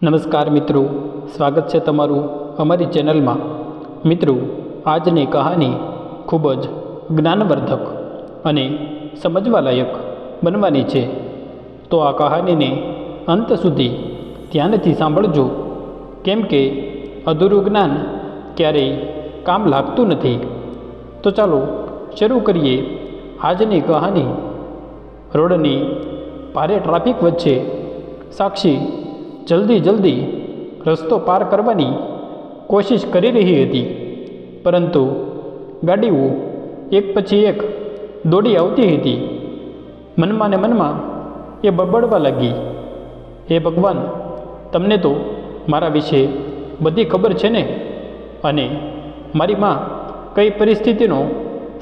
નમસ્કાર મિત્રો, સ્વાગત છે તમારું અમારી ચેનલમાં। મિત્રો, આજની કહાની ખૂબ જ જ્ઞાનવર્ધક અને સમજવાલાયક બનવાની છે, તો આ કહાનીને અંત સુધી ધ્યાનથી સાંભળજો, કેમ કે અધૂરું જ્ઞાન ક્યારેય કામ લાગતું નથી। તો ચાલો શરૂ કરીએ આજની કહાની। રોડની ભારે ટ્રાફિક વચ્ચે સાક્ષી જલ્દી રસ્તો પાર કરવાની કોશિશ કરી રહી હતી, પરંતુ ગાડીઓ એક પછી એક દોડી આવતી હતી। મનમાં ને મનમાં એ બબડવા લાગી, હે ભગવાન, તમને તો મારા વિશે બધી ખબર છે ને, અને મારી માં કઈ પરિસ્થિતિનો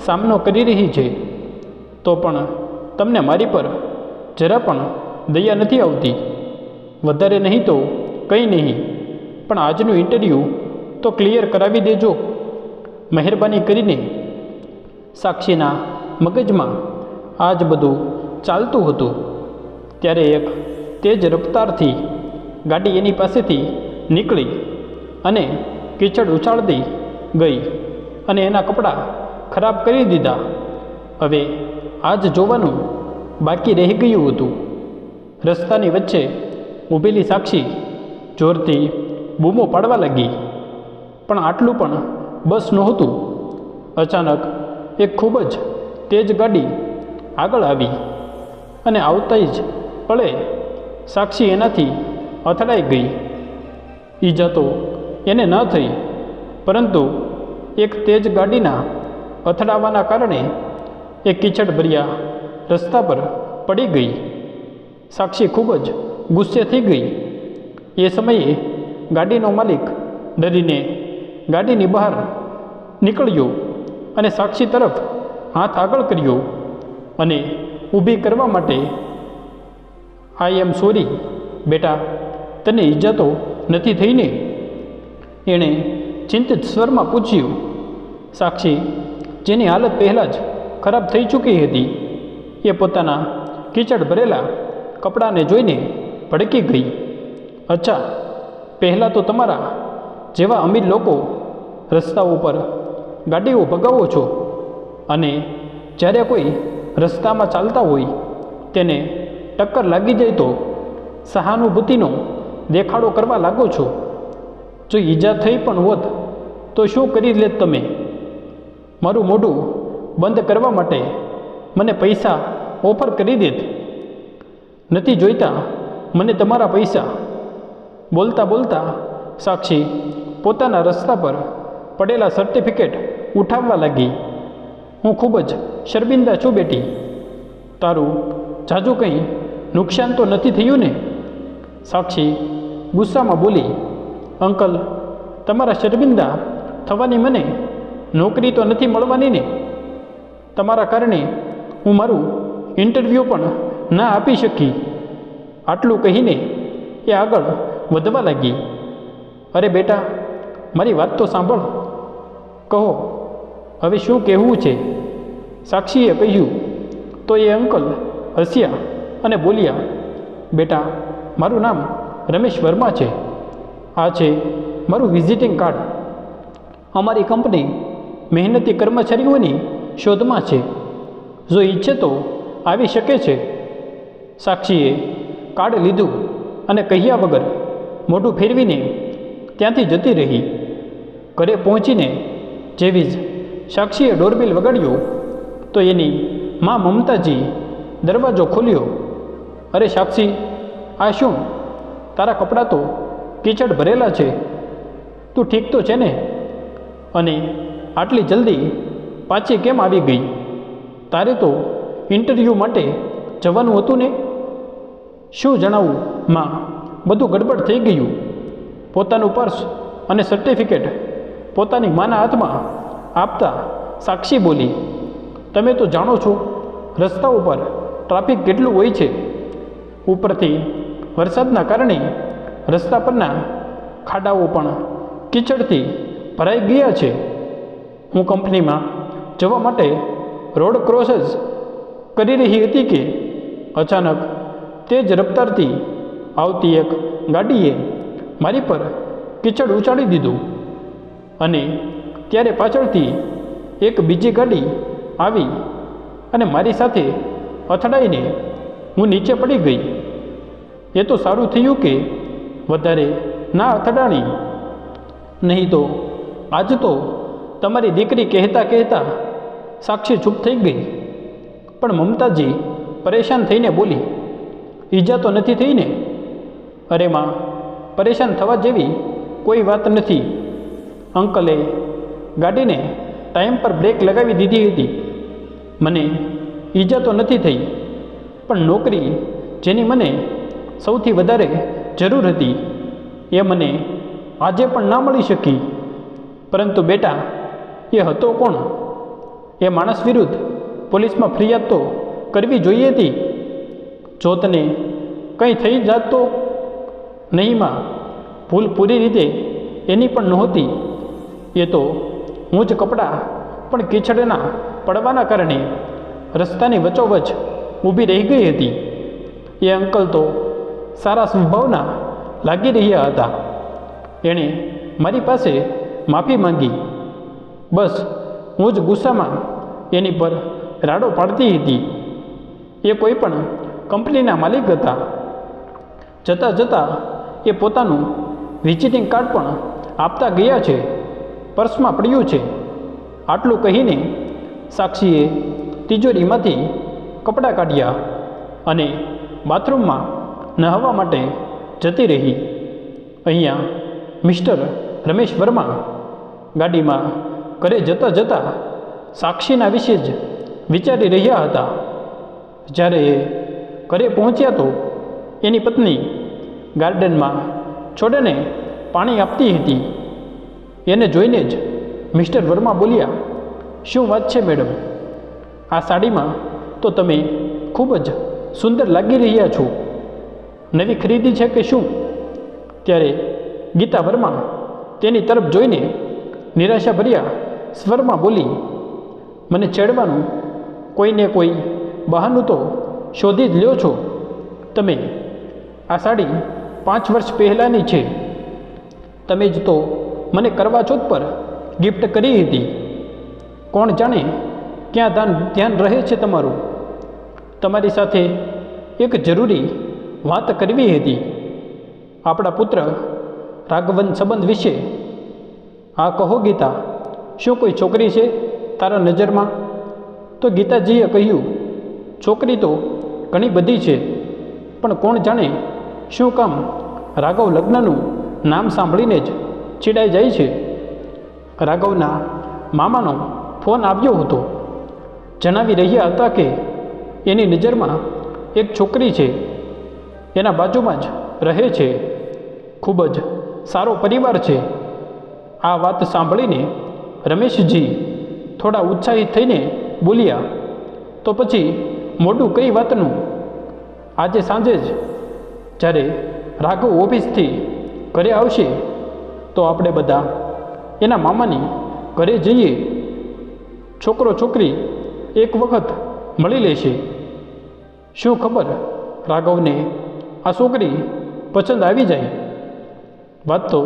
સામનો કરી રહી છે, તો પણ તમને મારી પર જરા પણ દયા નથી આવતી। વધારે નહીં તો કંઈ નહીં, પણ આજનું ઇન્ટરવ્યૂ તો ક્લિયર કરાવી દેજો, મહેરબાની કરીને। સાક્ષીના મગજમાં આ જ બધું ચાલતું હતું ત્યારે એક તેજ રફતારથી ગાડી એની પાસેથી નીકળી અને કીચડ ઉછાળતી ગઈ અને એના કપડાં ખરાબ કરી દીધા। હવે આજ જોવાનું બાકી રહી ગયું હતું। રસ્તાની વચ્ચે ઊભેલી સાક્ષી જોરથી બૂમો પાડવા લાગી, પણ આટલું પણ બસ નહોતું। અચાનક એક ખૂબ જ તેજ ગાડી આગળ આવી અને આવતા જ પળે સાક્ષી એનાથી અથડાઈ ગઈ। ઈજા તો એને ન થઈ, પરંતુ એક તેજ ગાડીના અથડાવાના કારણે એ કીચડ ભર્યા રસ્તા પર પડી ગઈ। સાક્ષી ખૂબ જ ગુસ્સે થઈ ગઈ। એ સમયે ગાડીનો માલિક ડરીને ગાડીની બહાર નીકળ્યો અને સાક્ષી તરફ હાથ આગળ કર્યો અને ઊભી કરવા માટે, આઈ એમ સોરી બેટા, તને ઈજા તો નથી થઈ ને? એણે ચિંતિત સ્વરમાં પૂછ્યું। સાક્ષી, જેની હાલત પહેલાં જ ખરાબ થઈ ચૂકી હતી, એ પોતાના કીચડ ભરેલા કપડાને જોઈને ભડકી ગઈ। અચ્છા, પહેલાં તો તમારા જેવા અમીર લોકો રસ્તાઓ પર ગાડીઓ ભગાવો છો, અને જ્યારે કોઈ રસ્તામાં ચાલતા હોય તેને ટક્કર લાગી જાય તો સહાનુભૂતિનો દેખાડો કરવા લાગો છો। જો ઈજા થઈ પણ હોત તો શું કરી લેત તમે? મારું મોઢું બંધ કરવા માટે મને પૈસા ઓફર કરી દેત। નથી જોઈતા મને તમારા પૈસા। બોલતા સાક્ષી પોતાના રસ્તા પર પડેલા સર્ટિફિકેટ ઉઠાવવા લાગી। હું ખૂબ જ શર્મિંદા છું બેટી, તારું જાજુ કંઈ નુકસાન તો નથી થયું ને? સાક્ષી ગુસ્સામાં બોલી, અંકલ, તમારા શર્મિંદા થવાની મને નોકરી તો નથી મળવાની ને? તમારા કારણે હું મારું ઇન્ટરવ્યૂ પણ ના આપી શકી। આટલું કહીને એ આગળ વધવા લાગી। અરે બેટા, મારી વાત તો સાંભળ, કહો હવે શું કહેવું છે? સાક્ષીએ કહ્યું તો એ અંકલ હસ્યા અને બોલ્યા, બેટા, મારું નામ રમેશ વર્મા છે। આ છે મારું વિઝિટિંગ કાર્ડ। અમારી કંપની મહેનતી કર્મચારીઓની શોધમાં છે, જો ઈચ્છે તો આવી શકે છે। સાક્ષીએ કાર્ડ લીધું અને કહ્યા વગર મોઢું ફેરવીને ત્યાંથી જતી રહી। ઘરે પહોંચીને જેવી જ સાક્ષીએ ડોરબેલ વગાડ્યો તો એની મા મમતાજી દરવાજો ખોલ્યો। અરે સાક્ષી, આ શું? તારા કપડાં તો કીચડ ભરેલા છે, તું ઠીક તો છે ને? અને આટલી જલ્દી પાછી કેમ આવી ગઈ? તારે તો ઇન્ટરવ્યૂ માટે જવાનું હતું ને? શું જણાવું માં, બધું ગડબડ થઈ ગયું। પોતાનું પર્સ અને સર્ટિફિકેટ પોતાની માના હાથમાં આપતા સાક્ષી બોલી, તમે તો જાણો છો રસ્તા ઉપર ટ્રાફિક કેટલું હોય છે, ઉપરથી વરસાદના કારણે રસ્તા પરના ખાડાઓ પણ કીચડથી ભરાઈ ગયા છે। હું કંપનીમાં જવા માટે રોડ ક્રોસ જ કરી રહી હતી કે અચાનક તેજ રફતારથી આવતી એક ગાડીએ મારી પર કીચડ ઉછાળી દીધું અને ત્યારે પાછળથી એક બીજી ગાડી આવી અને મારી સાથે અથડાઈને હું નીચે પડી ગઈ. એ તો સારું થયું કે વધારે ના અથડાણી, નહીં તો આજ તો તમારી દીકરી કહેતા કહેતા સાક્ષી ચૂપ થઈ ગઈ. પણ મમતાજી પરેશાન થઈને બોલી, ઈજા તો નથી થઈ ને? અરે માં, પરેશાન થવા જેવી કોઈ વાત નથી. અંકલે ગાડીને ટાઈમ પર બ્રેક લગાવી દીધી હતી. મને ઈજા તો નથી થઈ, પણ નોકરી જેની મને સૌથી વધારે જરૂર હતી એ મને આજે પણ ના મળી શકી. પરંતુ બેટા, એ હતો કોણ? એ માણસ વિરુદ્ધ પોલીસમાં ફરિયાદ તો કરવી જોઈએ હતી. જો તને કંઈ થઈ જાત તો? નહીં માં, ભૂલ પૂરી રીતે એની પણ નહોતી. એ તો હું જ કપડાં પણ કીચડના પડવાના કારણે રસ્તાની વચ્ચોવચ્ચ ઊભી રહી ગઈ હતી. એ અંકલ તો સારા સ્વભાવના લાગી રહ્યા હતા. એણે મારી પાસે માફી માંગી. બસ હું જ ગુસ્સામાં એની પર રાડો પાડતી હતી. એ કોઈ પણ કંપનીના માલિક હતા. જતાં જતાં એ પોતાનું વિઝિટિંગ કાર્ડ પણ આપતા ગયા છે. પર્સમાં પડ્યું છે. આટલું કહીને સાક્ષીએ તિજોરીમાંથી કપડાં કાઢ્યા અને બાથરૂમમાં નહાવા માટે જતી રહી. અહીંયા મિસ્ટર રમેશ વર્મા ગાડીમાં ઘરે જતાં જતાં સાક્ષીના વિશે જ વિચારી રહ્યા હતા. જ્યારે એ ઘરે પહોંચ્યા તો એની પત્ની ગાર્ડનમાં છોડને પાણી આપતી હતી. એને જોઈને જ મિસ્ટર વર્મા બોલ્યા, શું વાત છે મેડમ? આ સાડીમાં તો તમે ખૂબ જ સુંદર લાગી રહ્યા છો. નવી ખરીદી છે કે શું? ત્યારે ગીતા વર્મા તેની તરફ જોઈને નિરાશાભર્યા સ્વરમાં બોલી, મને છેડવાનું કોઈને કોઈ બહાનું તો શોધી જ લ્યો છો તમે. આ સાડી 5 વર્ષ પહેલાંની છે. તમે જ તો મને કરવા ચોથ પર ગિફ્ટ કરી હતી. કોણ જાણે ક્યાં ધ્યાન રહે છે તમારું. તમારી સાથે એક જરૂરી વાત કરવી હતી. આપણા પુત્ર રાઘવન સંબંધ વિશે. હા કહો ગીતા, શું કોઈ છોકરી છે તારા નજરમાં? તો ગીતાજીએ કહ્યું, છોકરી તો ઘણી બધી છે, પણ કોણ જાણે શું કામ રાઘવ લગ્નનું નામ સાંભળીને જ ચીડાઈ જાય છે. રાઘવના મામાનો ફોન આવ્યો હતો. જણાવી રહ્યા હતા કે એની નજરમાં એક છોકરી છે, એના બાજુમાં જ રહે છે, ખૂબ જ સારો પરિવાર છે. આ વાત સાંભળીને રમેશજી થોડા ઉત્સાહિત થઈને બોલ્યા, તો પછી મોડું કઈ વાતનું? આજે સાંજે જ જ્યારે રાઘવ ઓફિસથી ઘરે આવશે તો આપણે બધા એના મામાની ઘરે જઈએ. છોકરો છોકરી એક વખત મળી લેશે. શું ખબર રાઘવને આ છોકરી પસંદ આવી જાય. વાત તો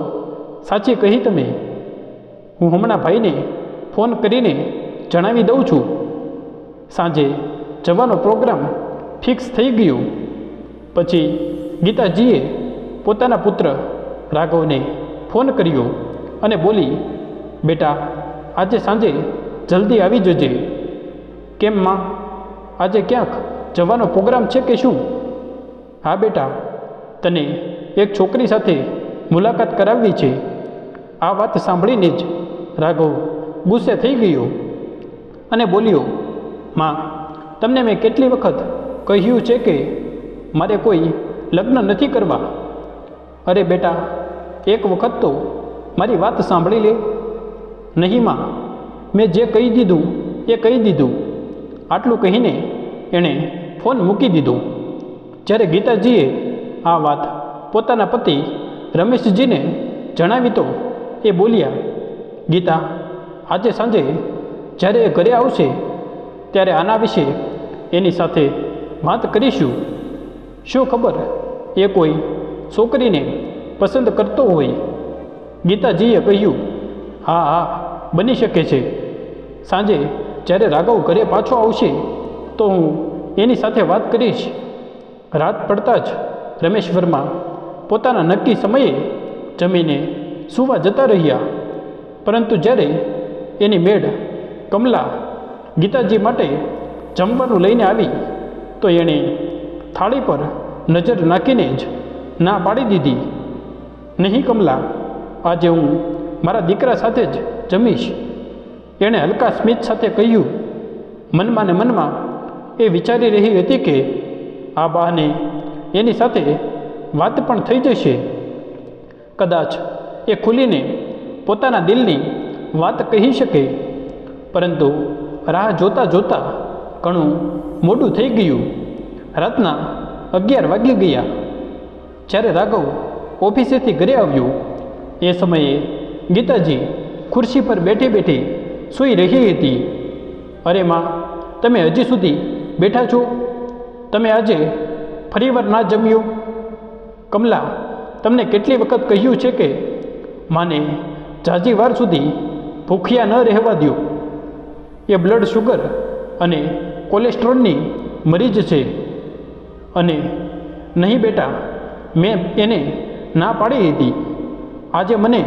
સાચી કહી તમે. હું હમણાં ભાઈને ફોન કરીને જણાવી દઉં છું. સાંજે જવાનો પ્રોગ્રામ ફિક્સ થઈ ગયો. પછી ગીતાજીએ પોતાના પુત્ર રાઘવને ફોન કર્યો અને બોલી, બેટા આજે સાંજે જલ્દી આવી જજે. કેમ માં, આજે ક્યાંક જવાનો પ્રોગ્રામ છે કે શું? હા બેટા, તને એક છોકરી સાથે મુલાકાત કરાવવી છે. આ વાત સાંભળીને જ રાઘવ ગુસ્સે થઈ ગયો અને બોલ્યો, માં તમને મેં કેટલી વખત કહ્યું છે કે મારે કોઈ લગ્ન નથી કરવા. અરે બેટા, એક વખત તો મારી વાત સાંભળી લે. નહીં માં, મેં જે કહી દીધું એ કહી દીધું. આટલું કહીને એણે ફોન મૂકી દીધો. જ્યારે ગીતાજીએ આ વાત પોતાના પતિ રમેશજીને જણાવી તો એ બોલ્યા, ગીતા આજે સાંજે જ્યારે એ ઘરે આવશે ત્યારે આના વિશે એની સાથે વાત કરીશું. શું ખબર એ કોઈ છોકરીને પસંદ કરતો હોય? ગીતાજીએ કહ્યું, હા હા, બની શકે છે. સાંજે જ્યારે રાઘવ ઘરે પાછો આવશે તો હું એની સાથે વાત કરીશ. રાત પડતા જ રમેશ વર્મા પોતાના નક્કી સમયે જમીને સૂવા જતા રહ્યા. પરંતુ જ્યારે એની મેળ કમલા ગીતાજી માટે જમવાનું લઈને આવી તો એણે થાળી પર નજર નાખીને જ ના પાડી દીધી. નહીં કમલા, આજે હું મારા દીકરા સાથે જ જમીશ, એણે હલકા સ્મિત સાથે કહ્યું. મનમાં ને મનમાં એ વિચારી રહી હતી કે આ બહાને એની સાથે વાત પણ થઈ જશે. કદાચ એ ખુલીને પોતાના દિલની વાત કહી શકે. પરંતુ રાહ જોતાં જોતાં ઘણું મોડું થઈ ગયું. રાતના 11 વાગી ગયા. જ્યારે રાઘવ ઓફિસેથી ઘરે આવ્યો એ સમયે ગીતાજી ખુરશી પર બેઠી બેઠી સૂઈ રહી હતી. અરે માં, તમે હજી સુધી બેઠા છો? તમે આજે ફરીવાર ના જમ્યું? કમલા, તમને કેટલી વખત કહ્યું છે કે માને ઝાઝી વાર સુધી ભૂખ્યા ન રહેવા દો. એ બ્લડ શુગર અને કોલેસ્ટ્રોલની મરીજ છે. અને નહીં બેટા, મેં એને ના પાડી હતી. આજે મને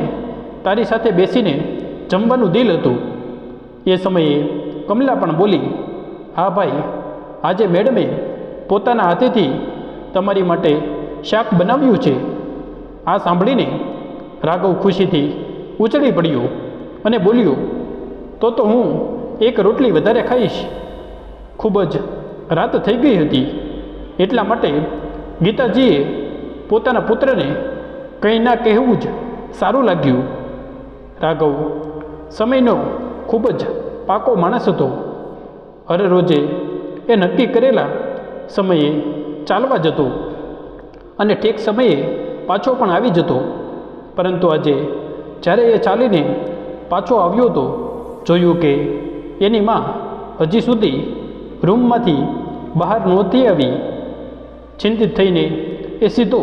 તારી સાથે બેસીને જમવાનું દિલ હતું. એ સમયે કમલા પણ બોલી, હા ભાઈ, આજે મેડમે પોતાના હાથેથી તમારી માટે શાક બનાવ્યું છે. આ સાંભળીને રાઘવ ખુશીથી ઉછળી પડ્યો અને બોલ્યો, તો હું એક રોટલી વધારે ખાઈશ. ખૂબ જ રાત થઈ ગઈ હતી, એટલા માટે ગીતાજીએ પોતાના પુત્રને કંઈ ના કહેવું જ સારું લાગ્યું. રાઘવ સમયનો ખૂબ જ પાકો માણસ હતો. હર રોજે એ નક્કી કરેલા સમયે ચાલવા જતો અને ઠીક સમયે પાછો પણ આવી જતો. પરંતુ આજે જ્યારે એ ચાલીને પાછો આવ્યો તો જોયું કે એની માં હજી સુધી રૂમમાંથી બહાર નહોતી આવી. ચિંતિત થઈને એ સીધો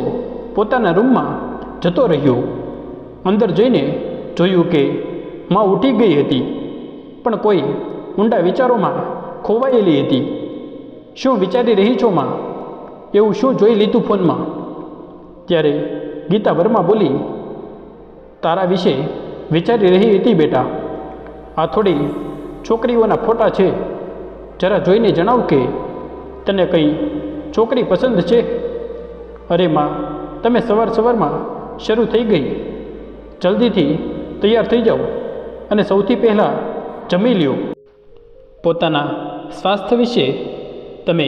પોતાના રૂમમાં જતો રહ્યો. અંદર જઈને જોયું કે માં ઉઠી ગઈ હતી, પણ કોઈ ઊંડા વિચારોમાં ખોવાયેલી હતી. શું વિચારી રહી છો માં? એવું શું જોઈ લીધું ફોનમાં? ત્યારે ગીતા વર્મા બોલી, તારા વિશે વિચારી રહી હતી બેટા. આ થોડી છોકરીઓના ફોટા છે, જરા જોઈને જણાવ કે તને કંઈ છોકરી પસંદ છે? અરે માં, તમે સવારમાં શરૂ થઈ ગઈ. જલ્દીથી તૈયાર થઈ જાઓ અને સૌથી પહેલાં જમી લ્યો. પોતાના સ્વાસ્થ્ય વિશે તમે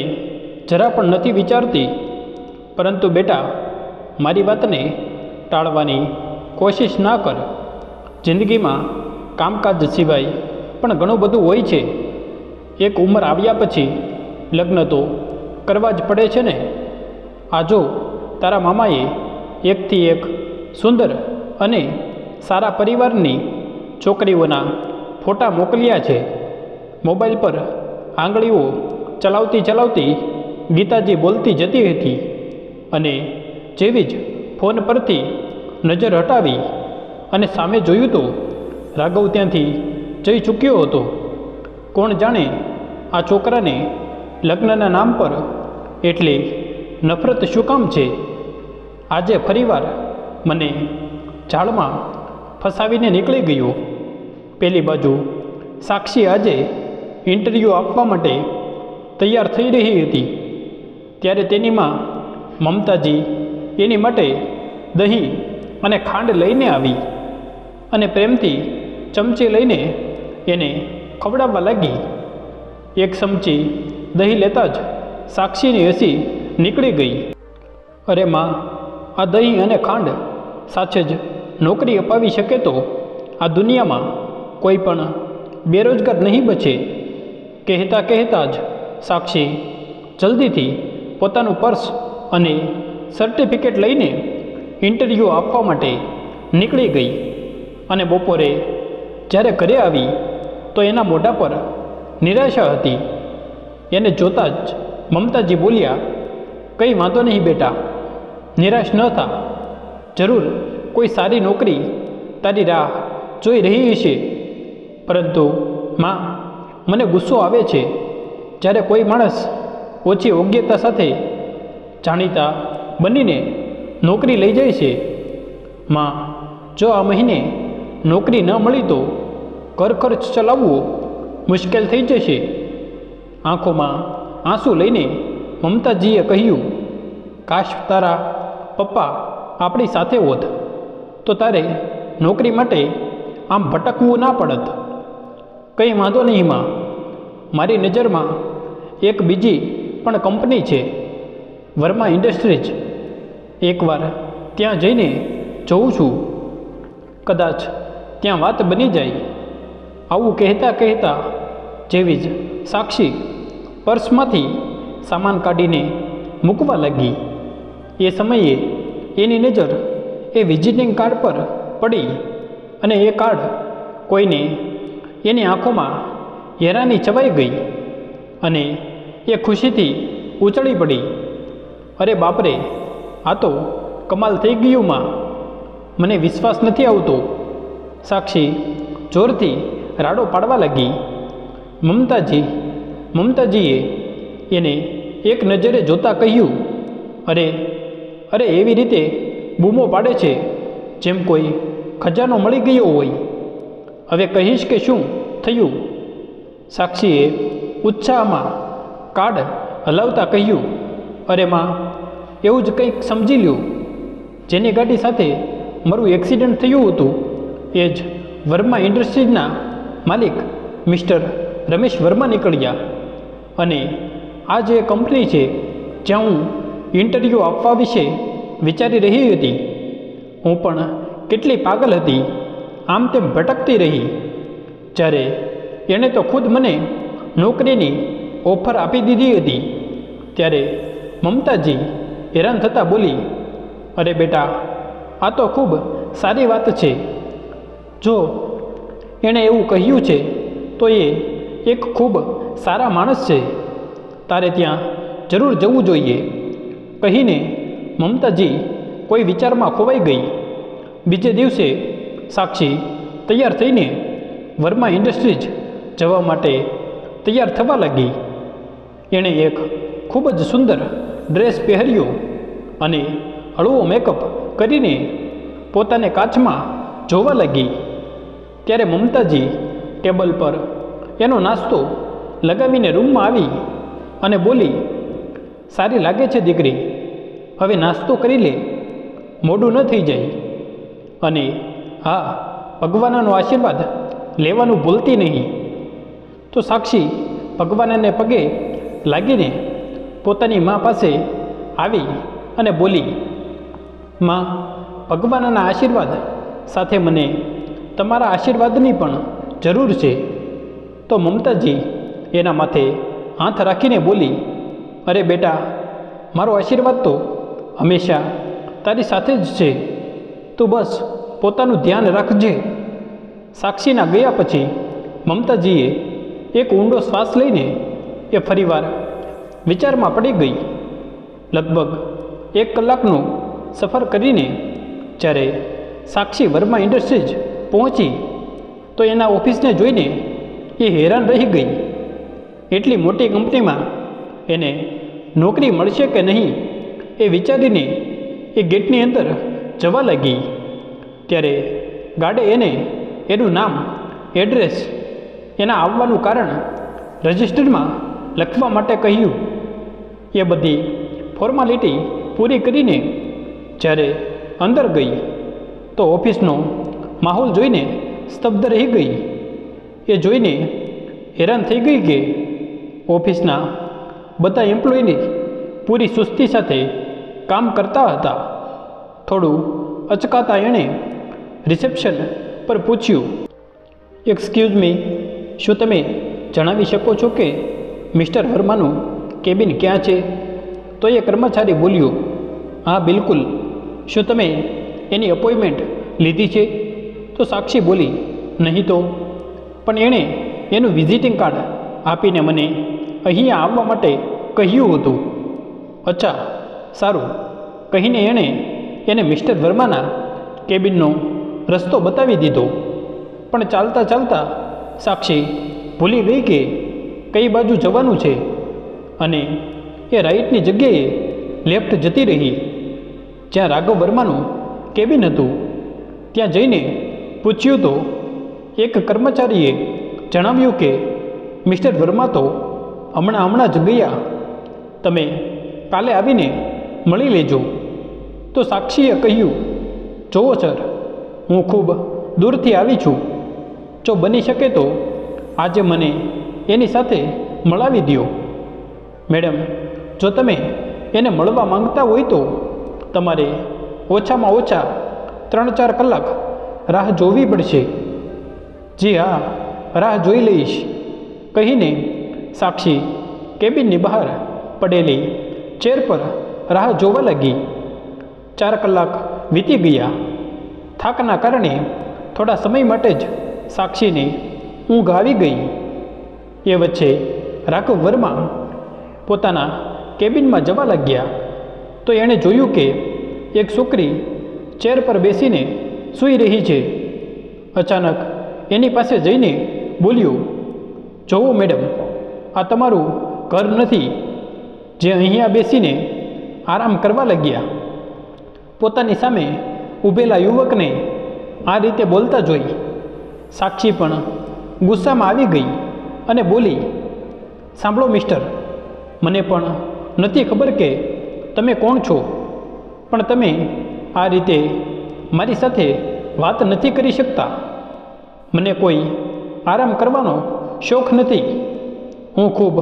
જરા પણ નથી વિચારતી. પરંતુ બેટા, મારી વાતને ટાળવાની કોશિશ ના કર. જિંદગીમાં કામકાજ સિવાય પણ ઘણું બધું હોય છે. એક ઉંમર આવ્યા પછી લગ્ન તો કરવા જ પડે છે ને. આ જો તારા મામાએ એકથી એક સુંદર અને સારા પરિવારની છોકરીઓના ફોટા મોકલ્યા છે. મોબાઈલ પર આંગળીઓ ચલાવતી ગીતાજી બોલતી જતી હતી અને જેવી જ ફોન પરથી નજર હટાવી અને સામે જોયું તો રાઘવ ત્યાંથી જઈ ચૂક્યો હતો. કોણ જાણે આ છોકરાને લગ્નના નામ પર એટલી નફરત શું કામ છે? આજે ફરીવાર મને જાળમાં ફસાવીને નીકળી ગયો. પેલી બાજુ સાક્ષી આજે ઇન્ટરવ્યૂ આપવા માટે તૈયાર થઈ રહી હતી. ત્યારે તેની માં મમતાજી એની માટે દહીં અને ખાંડ લઈને આવી અને પ્રેમથી ચમચી લઈને એને ખવડાવવા લાગી. એક ચમચી દહીં લેતા જ સાક્ષીની હસી નીકળી ગઈ. અરે માં, આ દહીં અને ખાંડ સાથે જ નોકરી અપાવી શકે તો આ દુનિયામાં કોઈ પણ બેરોજગાર નહીં બચે. કહેતા જ સાક્ષી જલ્દીથી પોતાનું પર્સ અને સર્ટિફિકેટ લઈને ઇન્ટરવ્યૂ આપવા માટે નીકળી ગઈ. અને બપોરે જ્યારે ઘરે આવી તો એના મોઢા પર નિરાશા હતી. એને જોતાં જ મમતાજી બોલ્યા, કંઈ વાંધો નહીં બેટા, નિરાશ ન થા. જરૂર કોઈ સારી નોકરી તારી રાહ જોઈ રહી હશે. પરંતુ માં, મને ગુસ્સો આવે છે જ્યારે કોઈ માણસ ઓછી યોગ્યતા સાથે જાણીતા બનીને નોકરી લઈ જાય છે. માં, જો આ મહિને નોકરી ન મળી તો ઘર ખર્ચ ચલાવવો મુશ્કેલ થઈ જશે. આંખોમાં આંસુ લઈને મમતાજીએ કહ્યું, કાશ તારા પપ્પા આપણી સાથે હોત તો તારે નોકરી માટે આમ ભટકવું ના પડત. કંઈ વાંધો નહીં માં, મારી નજરમાં એક બીજી પણ કંપની છે, વર્મા ઇન્ડસ્ટ્રીઝ. એકવાર ત્યાં જઈને જોઉં છું, કદાચ ત્યાં વાત બની જાય. આવું કહેતા કહેતા જેવી જ સાક્ષી પર્સમાંથી સામાન કાઢીને મૂકવા લાગી, એ સમયે એની નજર એ વિઝિટિંગ કાર્ડ પર પડી અને એ કાર્ડ કોઈને એની આંખોમાં હેરાની છવાઈ ગઈ અને એ ખુશીથી ઉછળી પડી. અરે બાપરે, આ તો કમાલ થઈ ગયું માં, મને વિશ્વાસ નથી આવતો. સાક્ષી જોરથી રાડો પાડવા લાગી. મમતાજીએ એને એક નજરે જોતાં કહ્યું, અરે અરે એવી રીતે બૂમો પાડે છે જેમ કોઈ ખજાનો મળી ગયો હોય. હવે કહીશ કે શું થયું? સાક્ષીએ ઉત્સાહમાં કાર્ડ હલાવતા કહ્યું, અરે માં, એવું જ કંઈક સમજી લ્યો. જેની ગાડી સાથે મારું એક્સિડન્ટ થયું હતું એ જ વર્મા ઇન્ડસ્ટ્રીઝના માલિક મિસ્ટર રમેશ વર્મા નીકળ્યા. અને આ જે કંપની છે જ્યાં હું ઇન્ટરવ્યૂ આપવા વિશે વિચારી રહી હતી, હું પણ કેટલી પાગલ હતી, આમ તેમ ભટકતી રહી. જ્યારે એણે તો ખુદ મને નોકરીની ઓફર આપી દીધી હતી, ત્યારે મમતાજી હેરાન થતાં બોલી, અરે બેટા, આ તો ખૂબ સારી વાત છે. જો એણે એવું કહ્યું છે તો એ એક ખૂબ સારા માણસ છે, તારે ત્યાં જરૂર જવું જોઈએ. કહીને મમતાજી કોઈ વિચારમાં ખોવાઈ ગઈ. બીજે દિવસે સાક્ષી તૈયાર થઈને વર્મા ઇન્ડસ્ટ્રીઝ જવા માટે તૈયાર થવા લાગી. એણે એક ખૂબ જ સુંદર ડ્રેસ પહેર્યો અને હળવો મેકઅપ કરીને પોતાને કાચમાં જોવા લાગી. ત્યારે મમતાજી ટેબલ પર એનો નાસ્તો લગાવીને રૂમમાં આવી અને બોલી, સારી લાગે છે દીકરી, હવે નાસ્તો કરી લે, મોડું ન થઈ જાય. અને હા, ભગવાનનો આશીર્વાદ લેવાનું ભૂલતી નહીં. તો સાક્ષી ભગવાનને પગે લાગીને પોતાની મા પાસે આવી અને બોલી, માં, ભગવાનના આશીર્વાદ સાથે મને તમારા આશીર્વાદની પણ જરૂર છે. તો મમતાજી એના માથે હાથ રાખીને બોલી, અરે બેટા, મારો આશીર્વાદ તો હંમેશા તારી સાથે જ છે, તું બસ પોતાનું ધ્યાન રાખજે. સાક્ષીના ગયા પછી મમતાજીએ એક ઊંડો શ્વાસ લઈને એ ફરીવાર વિચારમાં પડી ગઈ. લગભગ 1 કલાકનો સફર કરીને જ્યારે સાક્ષી વર્મા ઇન્ડસ્ટ્રીઝ પહોંચી તો એના ઓફિસને જોઈને એ હેરાન રહી ગઈ. એટલી મોટી કંપનીમાં એને નોકરી મળશે કે નહીં એ વિચારીને એ ગેટની અંદર જવા લાગી. ત્યારે ગાર્ડે એને એનું નામ, એડ્રેસ, એના આવવાનું કારણ રજિસ્ટરમાં લખવા માટે કહ્યું. એ બધી ફોર્માલિટી પૂરી કરીને જ્યારે અંદર ગઈ તો ઓફિસનો માહોલ જોઈને સ્તબ્ધ રહી ગઈ. એ જોઈને હેરાન થઈ ગઈ કે ઓફિસના બધા એમ્પ્લોયની પૂરી સુસ્તી સાથે કામ કરતા હતા. થોડું અચકાતા એણે રિસેપ્શન પર પૂછ્યું, એક્સક્યુઝ મી, શું તમે જણાવી શકો છો કે મિસ્ટર વર્માનું કેબિન ક્યાં છે? તો એ કર્મચારી બોલ્યો, હા બિલકુલ, શું તમે એની અપોઇન્ટમેન્ટ લીધી છે? તો સાક્ષી બોલી, નહીં તો, પણ એણે એનું વિઝિટિંગ કાર્ડ આપીને મને અહીંયા આવવા માટે કહ્યું હતું. અચ્છા, સારું, કહીને એણે એને મિસ્ટર વર્માના કેબિનનો રસ્તો બતાવી દીધો. પણ ચાલતા ચાલતા સાક્ષી ભૂલી ગઈ કે કઈ બાજુ જવાનું છે અને એ રાઈટની જગ્યાએ લેફ્ટ જતી રહી. જ્યાં રાઘવ વર્માનું કેબિન હતું ત્યાં જઈને પૂછ્યું તો એક કર્મચારીએ જણાવ્યું કે મિસ્ટર વર્મા તો હમણાં જ ગયા, તમે કાલે આવીને મળી લેજો. તો સાક્ષીએ કહ્યું, જુઓ સર, હું ખૂબ દૂરથી આવી છું. જો બની શકે તો આજે મને એની સાથે મળાવી દો. મેડમ, જો તમે એને મળવા માંગતા હોય તો તમારે ઓછામાં ઓછા 3-4 કલાક રાહ જોવી પડશે. જી હા, રાહ જોઈ લઈશ, કહીને સાક્ષી કેબિનની બહાર પડેલી ચેર પર રાહ જોવા લાગી. 4 કલાક વીતી ગયા. થાકના કારણે થોડા સમય માટે જ સાક્ષીને ઊંઘ આવી ગઈ. એ વચ્ચે રાઘવ વર્મા પોતાના કેબિનમાં જવા લાગ્યા તો એણે જોયું કે એક છોકરી ચેર પર બેસીને સૂઈ રહી છે. અચાનક એની પાસે જઈને બોલ્યું, જોવો મેડમ, આ તમારું ઘર નથી જે અહીંયા બેસીને આરામ કરવા લાગ્યા. પોતાની સામે ઊભેલા યુવકને આ રીતે બોલતા જોઈ સાક્ષી પણ ગુસ્સામાં આવી ગઈ અને બોલી, સાંભળો મિસ્ટર, મને પણ નથી ખબર કે તમે કોણ છો, પણ તમે આ રીતે મારી સાથે વાત નથી કરી શકતા. મને કોઈ આરામ કરવાનો શોખ નથી. હું ખૂબ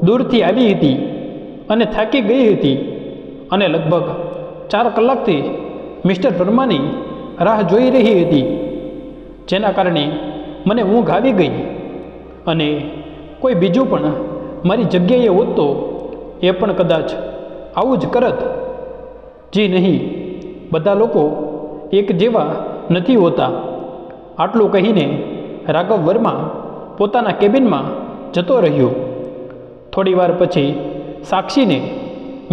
દૂરથી આવી હતી અને થાકી ગઈ હતી અને લગભગ 4 કલાકથી મિસ્ટર વર્માની રાહ જોઈ રહી હતી, જેના કારણે મને ઊંઘ આવી ગઈ. અને કોઈ બીજું પણ મારી જગ્યાએ હોત તો એ પણ કદાચ આવું જ કરત. જી નહીં, બધા લોકો એક જેવા નથી હોતા. આટલું કહીને રાઘવ વર્મા પોતાના કેબિનમાં જતો રહ્યો. થોડી વાર પછી સાક્ષીને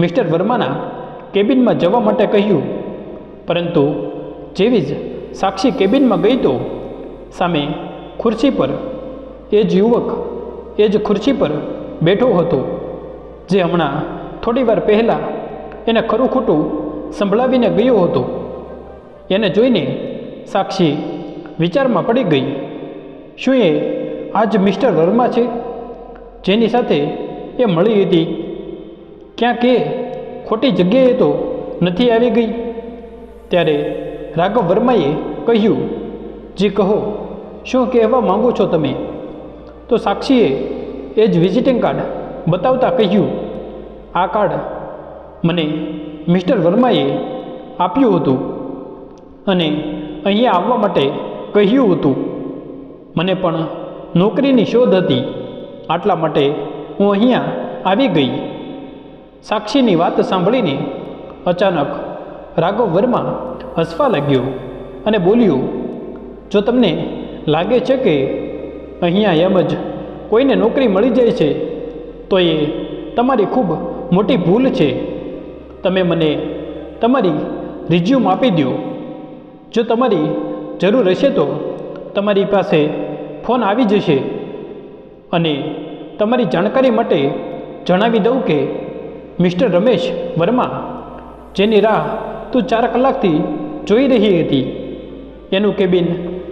મિસ્ટર વર્માના કેબિનમાં જવા માટે કહ્યું, પરંતુ જેવી જ સાક્ષી કેબિનમાં ગઈ તો સામે ખુરશી પર એ જ યુવક એ જ ખુરશી પર બેઠો હતો, જે હમણાં થોડી વાર પહેલાં એને ખરું ખોટું સંભળાવીને ગયો હતો. એને જોઈને સાક્ષી વિચારમાં પડી ગઈ. શું એ આજ મિસ્ટર વર્મા છે જેની સાથે એ મળી હતી? ક્યાંક એ ખોટી જગ્યાએ તો નથી આવી ગઈ? ત્યારે રાઘવ વર્માએ કહ્યું, જી કહો, શું કહેવા માંગો છો તમે? તો સાક્ષીએ એ જ વિઝિટિંગ કાર્ડ બતાવતા કહ્યું, આ કાર્ડ મને મિસ્ટર વર્માએ આપ્યું હતું અને અહીંયા આવવા માટે કહ્યું હતું. મને પણ નોકરીની શોધ હતી, આટલા માટે હું અહીંયા આવી ગઈ. સાક્ષીની વાત સાંભળીને અચાનક રાઘવ વર્મા હસવા લાગ્યો અને બોલ્યો, જો તમને લાગે છે કે અહીંયા એમ જ કોઈને નોકરી મળી જાય છે તો એ તમારી ખૂબ મોટી ભૂલ છે. તમે મને તમારી રિઝ્યુમ આપી દો. જો તમારી જરૂર હશે તો તમારી પાસે ફોન આવી જશે. અને તમારી જાણકારી માટે જણાવી દઉં કે મિસ્ટર રમેશ વર્મા, જેની રાહ તું 4 કલાકથી જોઈ રહી હતી, એનું કેબિન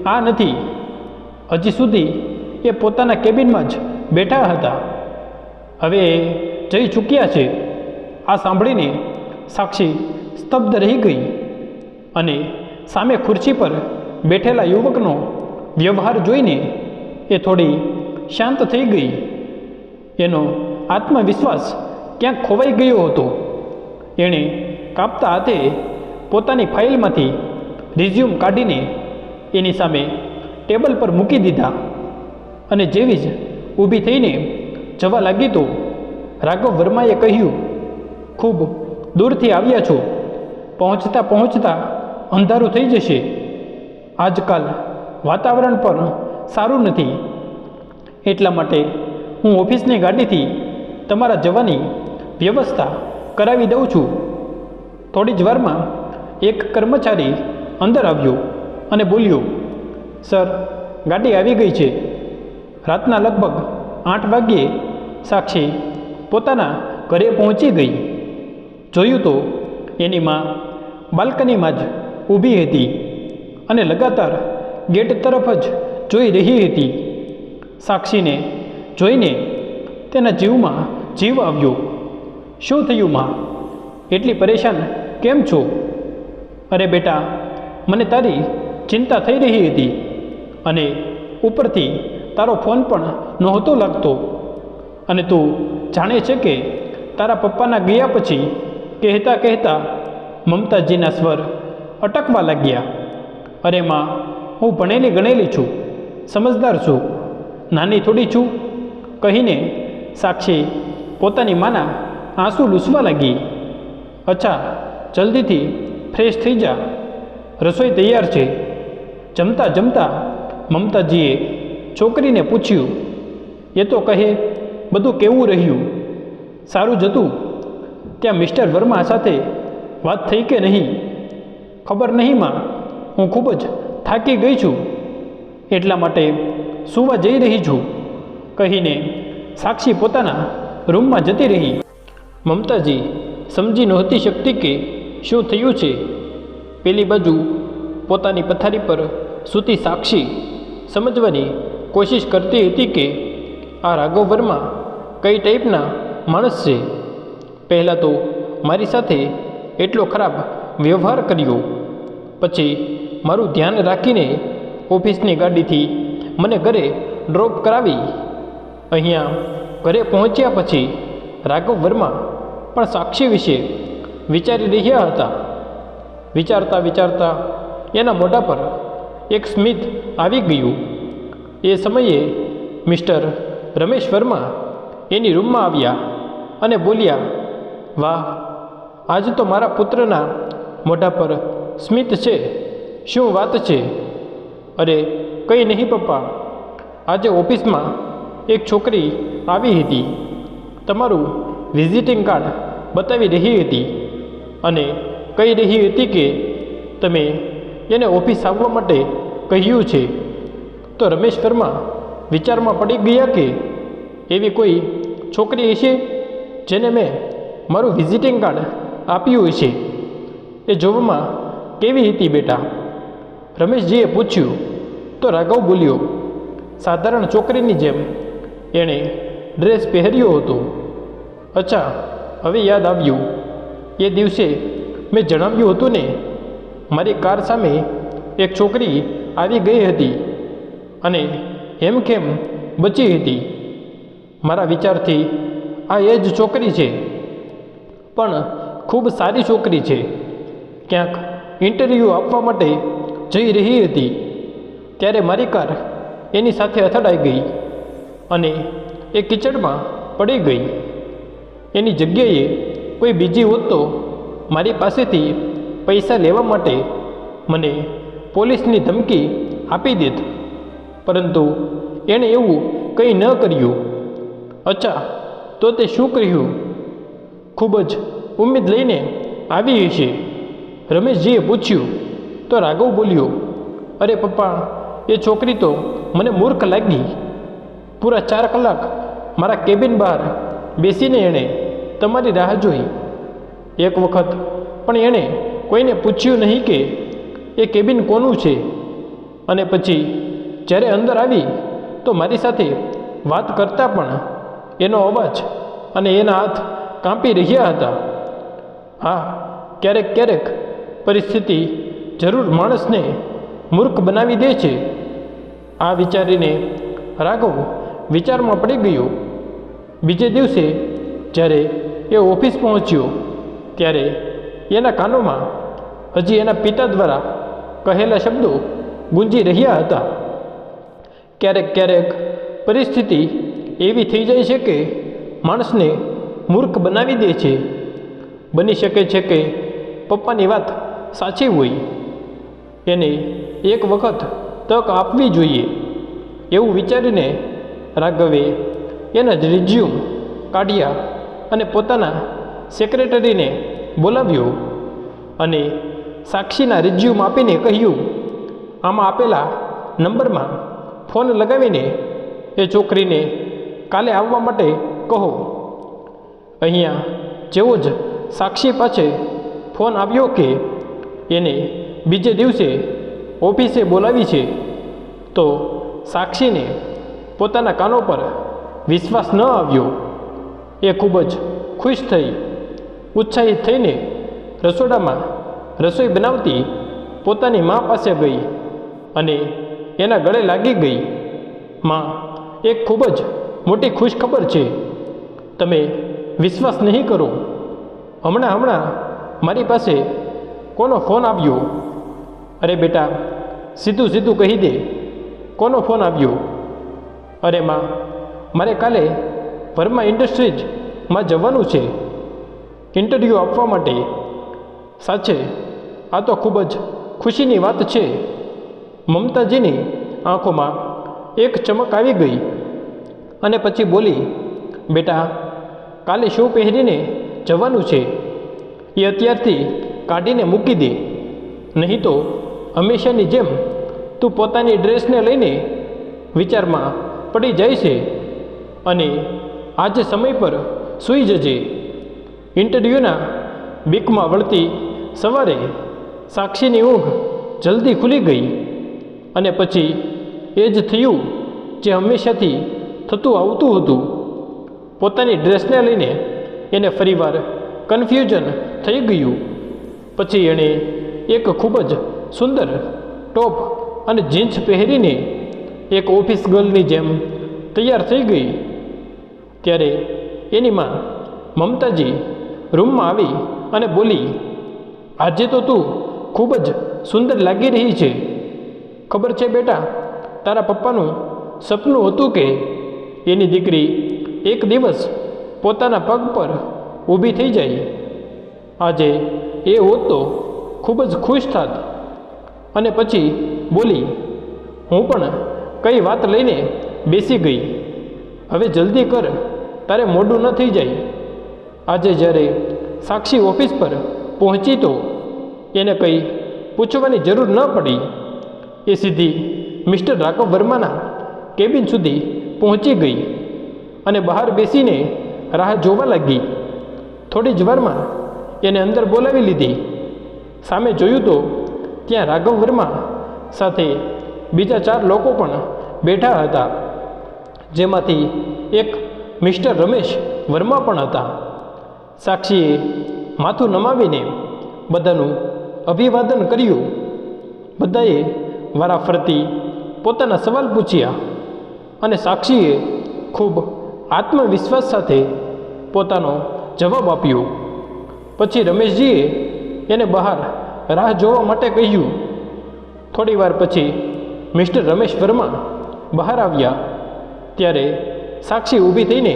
આ નથી. હજી સુધી એ પોતાના કેબિનમાં જ બેઠા હતા. હવે એ જઈ ચૂક્યા છે. આ સાંભળીને સાક્ષી સ્તબ્ધ રહી ગઈ અને સામે ખુરશી પર બેઠેલા યુવકનો વ્યવહાર જોઈને એ થોડી શાંત થઈ ગઈ. એનો આત્મવિશ્વાસ ક્યાંક ખોવાઈ ગયો હતો. એણે કાપતા હાથે પોતાની ફાઇલમાંથી રિઝ્યુમ કાઢીને એની સામે ટેબલ પર મૂકી દીધા અને જેવી જ ઊભી થઈને જવા લાગી તો રાઘવ વર્માએ કહ્યું, ખૂબ દૂરથી આવ્યા છો, પહોંચતા પહોંચતા અંધારું થઈ જશે. આજકાલ વાતાવરણ પણ સારું નથી, એટલા માટે હું ઓફિસની ગાડીથી તમારા જવાની વ્યવસ્થા કરાવી દઉં છું. થોડી જ વારમાં એક કર્મચારી અંદર આવ્યો અને બોલ્યો, સર, ગાડી આવી ગઈ છે. રાતના લગભગ 8 વાગ્યે સાક્ષી પોતાના ઘરે પહોંચી ગઈ. જોયું તો એની માં બાલ્કનીમાં જ ઊભી હતી અને લગાતાર ગેટ તરફ જ જોઈ રહી હતી. સાક્ષીને જોઈને તેના જીવમાં જીવ આવ્યો. શું થયું માં? એટલી પરેશાન કેમ છો? અરે બેટા, મને તારી ચિંતા થઈ રહી હતી અને ઉપરથી તારો ફોન પણ નહોતો લાગતો. અને તું જાણે છે કે તારા પપ્પાના ગયા પછી કહેતા કહેતા મમતાજીના સ્વર અટકવા લાગ્યા. અરે માં, હું ભણેલી ગણેલી છું, સમજદાર છું, નાની થોડી છું, કહીને સાક્ષી પોતાની માના આંસુ લૂછવા લાગી. અચ્છા, જલ્દીથી ફ્રેશ થઈ જા, રસોઈ તૈયાર છે. જમતા જમતા મમતાજીએ છોકરીને પૂછ્યું, એ તો કહે બધું કેવું રહ્યું? સારું જ હતું. ત્યાં મિસ્ટર વર્મા સાથે વાત થઈ કે નહીં? ખબર નહીં માં, હું ખૂબ જ થાકી ગઈ છું, એટલા માટે સૂવા જઈ રહી છું, કહીને સાક્ષી પોતાના રૂમમાં જતી રહી. મમતાજી સમજી નહોતી શકતી કે શું થયું છે. પેલી બાજુ પોતાની પથારી પર સૂતી સાક્ષી સમજવાની કોશિશ કરતી હતી કે આ રાઘવ વર્મા કઈ ટાઈપના માણસ છે. પહેલાં તો મારી સાથે એટલો ખરાબ વ્યવહાર કર્યો, પછી મારું ધ્યાન રાખીને ઓફિસની ગાડીથી મને ઘરે ડ્રોપ કરાવી. અહીંયા ઘરે પહોંચ્યા પછી રાઘવ વર્મા પણ સાક્ષી વિશે વિચારી રહ્યા હતા. વિચારતા વિચારતા એના મોઢા પર એક સ્મિત આવી ગયું. એ સમયે મિસ્ટર રમેશ વર્મા એની રૂમમાં આવ્યા અને બોલ્યા, વાહ, આજ તો મારા પુત્રના મોઢા પર સ્મિત છે. શું વાત છે? અરે કંઈ નહીં પપ્પા, આજે ઓફિસમાં એક છોકરી આવી હતી, તમારું વિઝિટિંગ કાર્ડ બતાવી રહી હતી અને કહી રહી હતી કે તમે એને ઓફિસ આવવા માટે કહ્યું છે. તો રમેશ વર્મા વિચારમાં પડી ગયા કે એવી કોઈ છોકરી હશે જેને મેં મારું વિઝિટિંગ કાર્ડ આપ્યું હશે. એ જોવામાં કેવી હતી બેટા? રમેશજીએ પૂછ્યું. તો રાઘવ બોલ્યો, સાધારણ છોકરીની જેમ એણે ડ્રેસ પહેર્યો હતો. અચ્છા, હવે યાદ આવ્યું. એ દિવસે મેં જણાવ્યું હતું ને, મારી કાર સામે એક છોકરી આવી ગઈ હતી અને હેમખેમ બચી હતી. મારા વિચારથી આ એ જ છોકરી છે, પણ ખૂબ સારી છોકરી છે. ક્યાંક ઇન્ટરવ્યૂ આપવા માટે જઈ રહી હતી ત્યારે મારી કાર એની સાથે અથડાઈ ગઈ અને એ કિચડમાં પડી ગઈ. એની જગ્યાએ કોઈ બીજી હોત તો મારી પાસેથી પૈસા લેવા માટે મને પોલીસની ધમકી આપી દેત, પરંતુ એણે એવું કંઈ ન કર્યું. અચ્છા, તો તે શું કર્યું? ખૂબ જ ઉમ્મીદ લઈને આવી હશે, રમેશજીએ પૂછ્યું. તો રાઘવ બોલ્યો, અરે પપ્પા, એ છોકરી તો મને મૂર્ખ લાગી. પૂરા 4 કલાક મારા કેબિન બહાર બેસીને એણે તમારી રાહ જોઈ. એક વખત પણ એણે કોઈને પૂછ્યું નહીં કે એ કેબિન કોનું છે. અને પછી જ્યારે અંદર આવી તો મારી સાથે વાત કરતાં પણ એનો અવાજ અને એના હાથ કાંપી રહ્યા હતા. હા, ક્યારેક ક્યારેક પરિસ્થિતિ જરૂર માણસને મૂર્ખ બનાવી દે છે. આ વિચારીને રાઘવ વિચારમાં પડી ગયો. બીજે દિવસે જ્યારે એ ઓફિસ પહોંચ્યો ત્યારે એના કાનોમાં હજી એના પિતા દ્વારા કહેલા શબ્દો ગુંજી રહ્યા હતા. ક્યારેક ક્યારેક પરિસ્થિતિ એવી થઈ જાય છે કે માણસને મૂર્ખ બનાવી દે છે. બની શકે છે કે પપ્પાની વાત સાચી હોય, એને એક વખત તક આપવી જોઈએ. એવું વિચારીને રાઘવે એના જ રિઝ્યુમ કાઢ્યા અને પોતાના સેક્રેટરીને બોલાવ્યો અને સાક્ષીના રિઝ્યુમ આપીને કહ્યું, આમાં આપેલા નંબરમાં ફોન લગાવીને એ છોકરીને કાલે આવવા માટે કહો. અહીંયા જેવો જ સાક્ષી પાસે ફોન આવ્યો કે એને બીજે દિવસે ઓફિસે બોલાવી છે, તો સાક્ષીને પોતાના કાનો પર વિશ્વાસ ન આવ્યો. એ ખૂબ જ ખુશ થઈ ઉત્સાહિત થઈને રસોડામાં રસોઈ બનાવતી પોતાની મા પાસે ગઈ અને એના ગળે લાગી ગઈ. માં, એક ખૂબ જ મોટી ખુશખબર છે. તમે વિશ્વાસ નહીં કરો. હમણાં મારી પાસે કોનો ફોન આવ્યો? અરે બેટા, સીધું કહી દે, કોનો ફોન આવ્યો? અરે માં, મારે કાલે વર્મા ઇન્ડસ્ટ્રીઝમાં જવાનું છે ઇન્ટરવ્યૂ આપવા માટે. સાચે આ તો ખૂબ જ ખુશીની વાત છે. મમતાજીની આંખોમાં એક ચમક આવી ગઈ અને પછી બોલી, બેટા, કાલે શું પહેરીને જવાનું છે એ અત્યારથી કાઢીને મૂકી દે, નહીં તો હંમેશાની જેમ તું પોતાની ડ્રેસને લઈને વિચારમાં પડી જાય છે અને આજે સમય પર સૂઈ જજે. ઇન્ટરવ્યૂના બીકમાં વળતી સવારે સાક્ષીની ઊંઘ જલ્દી ખુલી ગઈ અને પછી એ જ થયું જે હંમેશાથી થતું આવતું હતું. પોતાની ડ્રેસને લઈને એને ફરીવાર કન્ફ્યુઝન થઈ ગયું. પછી એણે એક ખૂબ જ સુંદર ટોપ અને જીન્સ પહેરીને એક ઓફિસ ગર્લની જેમ તૈયાર થઈ ગઈ. ત્યારે એની માં મમતાજી રૂમમાં આવી અને બોલી, આજે તો તું ખૂબ જ સુંદર લાગી રહી છે. ખબર છે બેટા, તારા પપ્પાનું સપનું હતું કે એની દીકરી એક દિવસ પોતાના પગ પર ઊભી થઈ જાય. આજે એ હોત તો ખૂબ જ ખુશ થાત. અને પછી બોલી, હું પણ કઈ વાત લઈને બેસી ગઈ. હવે જલ્દી કર, તારે મોડું ન થઈ જાય. આજે જ્યારે સાક્ષી ઓફિસ પર પહોંચી તો એને કંઈ પૂછવાની જરૂર ન પડી. એ સીધી મિસ્ટર રાઘવ વર્માના કેબિન સુધી પહોંચી ગઈ અને બહાર બેસીને રાહ જોવા લાગી. થોડી જ વારમાં એને અંદર બોલાવી લીધી. સામે જોયું તો ત્યાં રાઘવ વર્મા સાથે બીજા 4 લોકો પણ બેઠા હતા, જેમાંથી એક મિસ્ટર રમેશ વર્મા પણ હતા. સાક્ષીએ માથું નમાવીને બધાનું અભિવાદન કર્યું. બધાએ વારાફરતી પોતાના સવાલ પૂછ્યા અને સાક્ષીએ ખૂબ આત્મવિશ્વાસ સાથે પોતાનો જવાબ આપ્યો. પછી રમેશજીએ એને બહાર રાહ જોવા માટે કહ્યું. થોડી વાર પછી મિસ્ટર રમેશ વર્મા બહાર આવ્યા. ત્યારે સાક્ષી ઊભી થઈને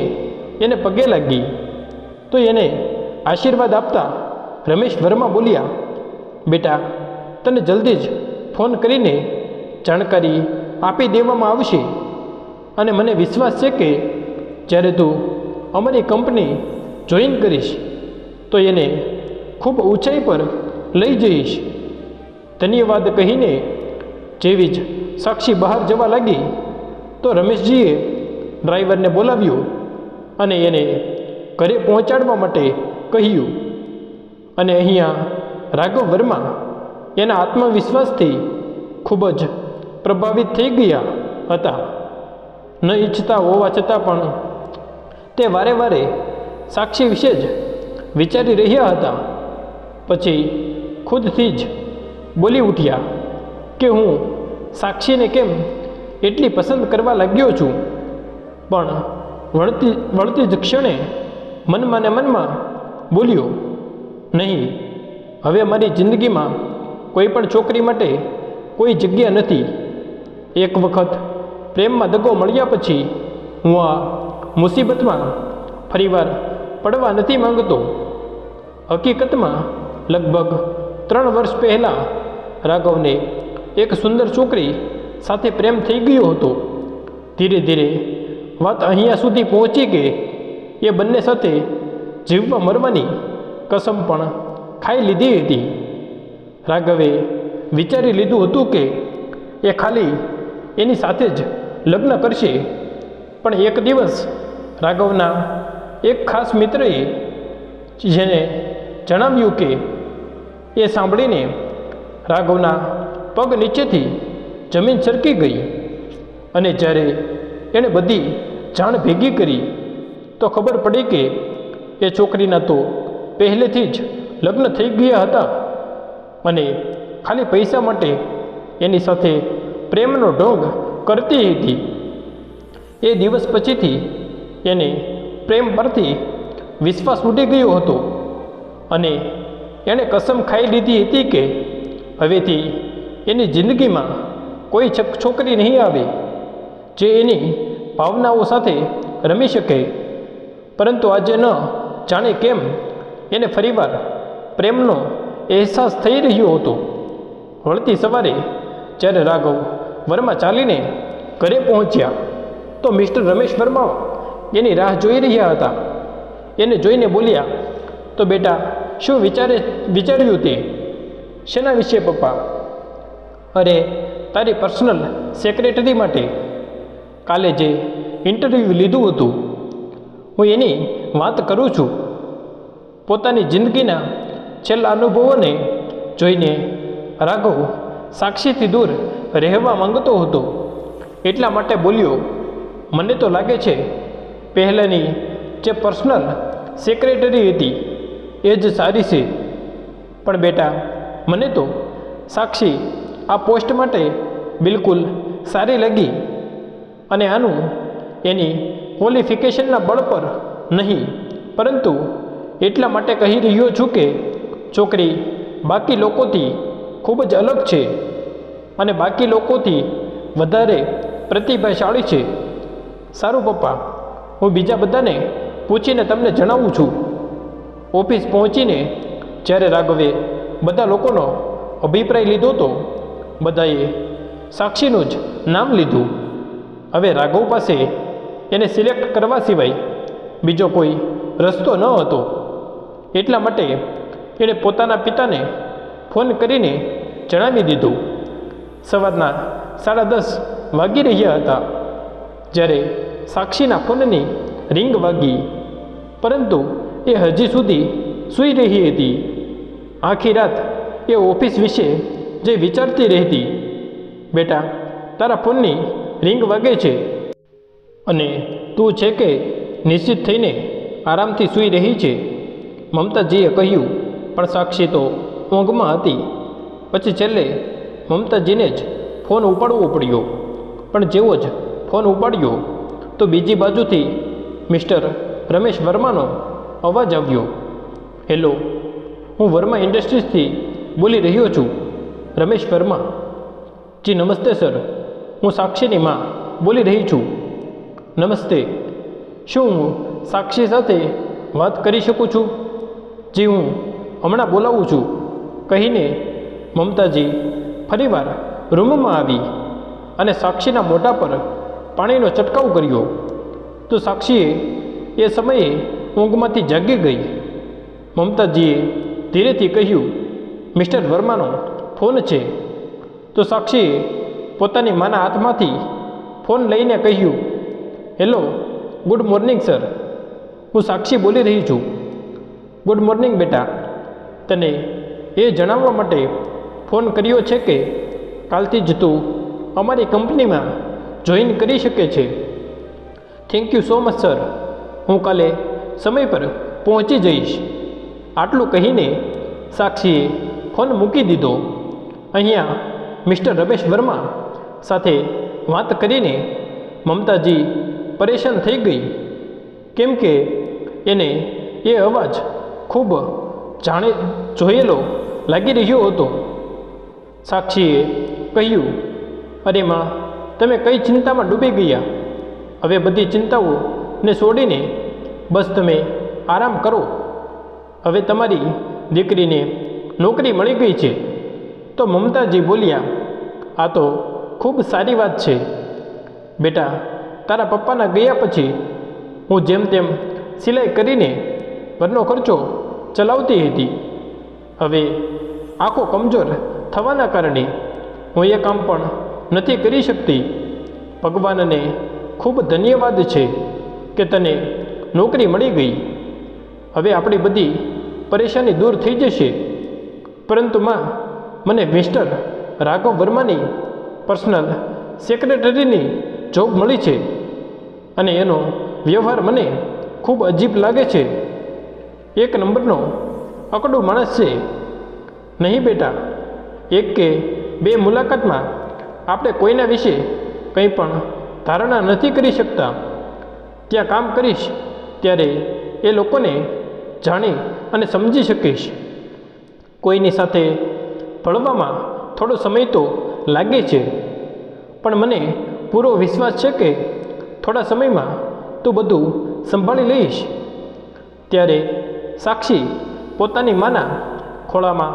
એને પગે લાગી. તો એને આશીર્વાદ આપતા રમેશ વર્મા બોલ્યા, બેટા, તને જલ્દી જ ફોન કરીને જાણકારી આપી દેવામાં આવશે અને મને વિશ્વાસ છે કે જ્યારે તું અમારી કંપની જોઈન કરીશ તો એને ખૂબ ઊંચાઈ પર લઈ જઈશ. ધન્યવાદ કહીને જેવી જ સાક્ષી બહાર જવા લાગી તો રમેશજીએ ડ્રાઈવરને બોલાવ્યો અને એને ઘરે પહોંચાડવા માટે કહ્યું. અને અહીંયા રાઘવ વર્મા એના આત્મવિશ્વાસથી ખૂબ જ પ્રભાવિત થઈ ગયા હતા. ન ઈચ્છતા હોવા છતાં પણ તે વારે વારે સાક્ષી વિશે જ વિચારી રહ્યા હતા. પછી ખુદથી જ બોલી ઉઠ્યા કે હું સાક્ષીને કેમ એટલી પસંદ કરવા લાગ્યો છું. પણ વળતી જ ક્ષણે મનમાં ને મનમાં બોલ્યો, નહીં, હવે મારી જિંદગીમાં કોઈ પણ છોકરી માટે કોઈ જગ્યા નથી. એક વખત પ્રેમમાં દગો મળ્યા પછી હું આ મુસીબતમાં ફરીવાર પડવા નથી માંગતો. હકીકતમાં લગભગ 3 વર્ષ પહેલાં રાઘવને એક સુંદર છોકરી સાથે પ્રેમ થઈ ગયો હતો. ધીરે ધીરે વાત અહીંયા સુધી પહોંચી કે એ બંને સાથે જીવવા મરવાની કસમ પણ ખાઈ લીધી હતી. રાઘવે વિચારી લીધું હતું કે એ ખાલી એની સાથે જ લગ્ન કરશે, પણ એક દિવસ રાઘવના એક ખાસ મિત્રએ જેને જણાવ્યું કે એ સાંભળીને રાઘવના પગ નીચેથી જમીન સરકી ગઈ, અને જ્યારે એણે બધી જાણ ભેગી કરી તો ખબર પડી કે એ છોકરીના તો પહેલેથી જ લગ્ન થઈ ગયા હતા અને ખાલી પૈસા માટે એની સાથે પ્રેમનો ઢોંગ કરતી હતી. એ દિવસ પછીથી એને પ્રેમ પરથી વિશ્વાસ ઉડી ગયો હતો અને એણે કસમ ખાઈ લીધી હતી કે હવેથી એની જિંદગીમાં કોઈ છોકરી નહીં આવે જે એની ભાવનાઓ સાથે રમી શકે. પરંતુ આજે ન જાણે કેમ એને ફરીવાર પ્રેમનો અહેસાસ થઈ રહ્યો હતો. વળતી સવારે જ્યારે રાઘવ વર્મા ચાલીને ઘરે પહોંચ્યા તો મિસ્ટર રમેશ વર્મા એની રાહ જોઈ રહ્યા હતા. એને જોઈને બોલ્યા, તો બેટા શું વિચાર્યું તે? શેના વિશે પપ્પા? અરે તારી પર્સનલ સેક્રેટરી માટે કાલે જે ઇન્ટરવ્યૂ લીધું હતું, હું એની વાત કરું છું. પોતાની જિંદગીના છેલ્લા અનુભવોને જોઈને રાઘવ સાક્ષીથી દૂર રહેવા માંગતો હતો. એટલા માટે બોલ્યો, મને તો લાગે છે પહેલાંની જે પર્સનલ સેક્રેટરી હતી એ જ સારી છે. પણ બેટા, મને તો સાક્ષી આ પોસ્ટ માટે બિલકુલ સારી લાગી, અને આનું એની ક્વોલિફિકેશનના બળ પર નહીં, પરંતુ એટલા માટે કહી રહ્યો છું કે છોકરી બાકી લોકોથી ખૂબ જ અલગ છે અને બાકી લોકોથી વધારે પ્રતિભાશાળી છે. સારું પપ્પા, હું બીજા બધાને પૂછીને તમને જણાવું છું. ઓફિસ પહોંચીને જ્યારે રાઘવે બધા લોકોનો અભિપ્રાય લીધો તો બધાએ સાક્ષીનું જ નામ લીધું. હવે રાઘવ પાસે એને સિલેક્ટ કરવા સિવાય બીજો કોઈ રસ્તો ન હતો. એટલા માટે એણે પોતાના પિતાને ફોન કરીને જણાવી દીધું. સવારના 10:30 વાગી રહ્યા હતા જ્યારે સાક્ષીના ફોનની રિંગ વાગી, પરંતુ એ હજી સુધી સૂઈ રહી હતી. આખી રાત એ ઓફિસ વિશે જે વિચારતી રહેતી. બેટા, તારા ફોનની રિંગ વાગે છે અને તું છે કે નિશ્ચિત થઈને આરામથી સૂઈ રહી છે, મમતાજીએ કહ્યું. પણ સાક્ષી તો ઊંઘમાં હતી. પછી છેલ્લે મમતાજીને જ ફોન ઉપાડવો પડ્યો. પણ જેવો જ ફોન ઉપાડ્યો તો બીજી બાજુથી મિસ્ટર રમેશ વર્માનો અવાજ આવ્યો. હેલો, હું વર્મા ઇન્ડસ્ટ્રીઝથી બોલી રહ્યો છું. રમેશ વર્મા? જી નમસ્તે સર, હું સાક્ષીની માં બોલી રહી છું. નમસ્તે, શું હું સાક્ષી સાથે વાત કરી શકું છું? જી, હું હમણાં બોલાવું છું, કહીને મમતાજી ફરીવાર રૂમમાં આવી અને સાક્ષીના મોઢા પર પાણીનો છંટકાવ કર્યો. તો સાક્ષીએ એ સમયે ઊંઘમાંથી જાગી ગઈ. મમતાજીએ ધીરેથી કહ્યું, મિસ્ટર વર્માનો ફોન છે. તો સાક્ષીએ પોતાની માના હાથમાંથી ફોન લઈને કહ્યું, હેલો, ગુડ મોર્નિંગ સર, હું સાક્ષી બોલી રહી છું. ગુડ મોર્નિંગ બેટા, તને એ જણાવવા માટે ફોન કર્યો છે કે કાલથી જ તું અમારી કંપનીમાં જોઈન કરી શકે છે. Thank you so much sir, હું કાલે સમય પર પહોંચી જઈશ. આટલું કહીને સાક્ષીએ ફોન મૂકી દીધો. અહીંયા મિસ્ટર રમેશ વર્મા સાથે વાત કરીને મમતાજી પરેશાન થઈ ગઈ, કેમ કે એને એ અવાજ ખૂબ જોયેલો લાગી રહ્યો હતો. સાક્ષીએ કહ્યું, અરે માં, તમે કઈ ચિંતામાં ડૂબી ગયા? હવે બધી ચિંતાઓને છોડીને બસ તમે આરામ કરો. હવે તમારી દીકરીને નોકરી મળી ગઈ છે. તો મમતાજી બોલ્યા, આ તો ખૂબ સારી વાત છે બેટા. તારા પપ્પાના ગયા પછી હું જેમ તેમ સિલાઈ કરીને ઘરનો ખર્ચો ચલાવતી હતી. હવે આંખો કમજોર થવાના કારણે હું એ કામ પણ નથી કરી શકતી. ભગવાનને ખૂબ ધન્યવાદ છે કે તને નોકરી મળી ગઈ. હવે આપણી બધી પરેશાની દૂર થઈ જશે. પરંતુ માં, મને મિસ્ટર રાઘવ વર્માની પર્સનલ સેક્રેટરીની જોબ મળી છે અને એનો વ્યવહાર મને ખૂબ અજીબ લાગે છે. એક નંબરનો અકડું માણસ છે. નહીં બેટા, એક કે બે મુલાકાતમાં આપણે કોઈના વિશે કંઈ પણ ધારણા નથી કરી શકતા. ત્યાં કામ કરીશ ત્યારે એ લોકોને જાણી અને સમજી શકીશ. કોઈની સાથે ભળવામાં થોડો સમય તો લાગે છે, પણ મને પૂરો વિશ્વાસ છે કે થોડા સમયમાં તું બધું સંભાળી લઈશ. ત્યારે સાક્ષી પોતાની માના ખોળામાં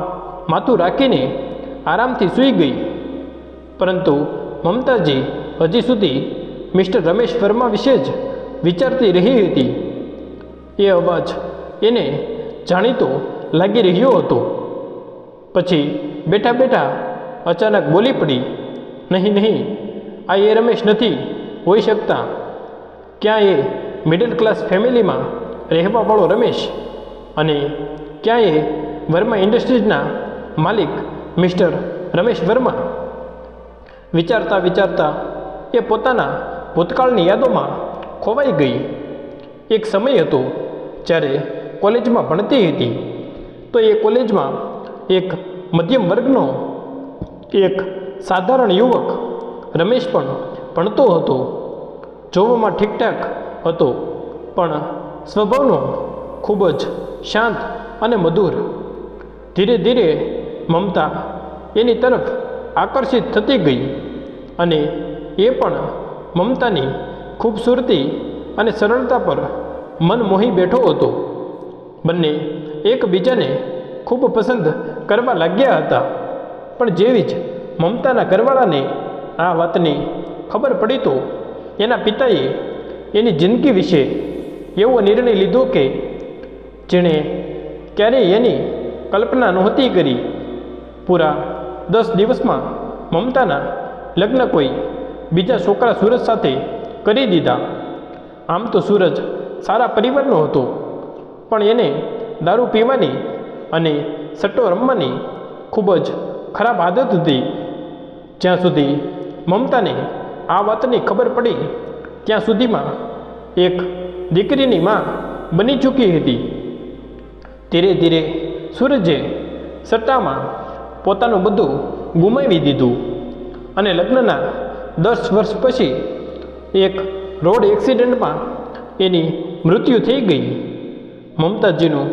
માથું રાખીને આરામથી સૂઈ ગઈ. પરંતુ મમતાજી હજી સુધી મિસ્ટર રમેશ વર્મા વિશે જ વિચારતી રહી હતી. એ અવાજ એને જાણીતો લાગી રહ્યો હતો. પછી બેઠા બેઠા અચાનક બોલી પડી, નહીં નહીં, આ એ રમેશ નથી હોઈ શકતા. ક્યાં એ મિડલ ક્લાસ ફેમિલીમાં રહેવાવાળો રમેશ અને ક્યાં એ વર્મા ઇન્ડસ્ટ્રીઝના માલિક મિસ્ટર રમેશ વર્મા. વિચારતા વિચારતા એ પોતાના ભૂતકાળની યાદોમાં ખોવાઈ ગઈ. એક સમય હતો જ્યારે કોલેજમાં ભણતી હતી, તો એ કોલેજમાં એક મધ્યમ વર્ગનો એક સાધારણ યુવક રમેશ પણ ભણતો હતો. જોવામાં ઠીકઠાક હતો, પણ સ્વભાવનો ખૂબ જ શાંત અને મધુર. ધીરે ધીરે મમતા એની તરફ આકર્ષિત થતી ગઈ અને એ પણ મમતાની ખૂબસૂરતી અને સરળતા પર મન મોહી બેઠો હતો. બંને એકબીજાને ખૂબ પસંદ કરવા લાગ્યા હતા. પણ જેવી જ મમતાના ઘરવાળાને આ વાતની ખબર પડી તો એના પિતાએ એની જિંદગી વિશે એવો નિર્ણય લીધો કે જેણે ક્યારેય એની કલ્પના નહોતી કરી. પૂરા 10 દિવસમાં મમતાના લગ્ન કોઈ બીજા છોકરા સૂરજ સાથે કરી દીધા. આમ તો સૂરજ સારા પરિવારનો હતો, પણ એને દારૂ પીવાની અને સટ્ટો રમવાની ખૂબ જ ખરાબ આદત હતી. જ્યાં સુધી મમતાને આ વાતની ખબર પડી ત્યાં સુધીમાં એક દીકરીની માં બની ચૂકી હતી. ધીરે ધીરે સૂરજે સટ્ટામાં પોતાનું બધું ગુમાવી દીધું અને લગ્નના 10 વર્ષ પછી એક રોડ એક્સિડન્ટમાં એની મૃત્યુ થઈ ગઈ. મમતાજીનું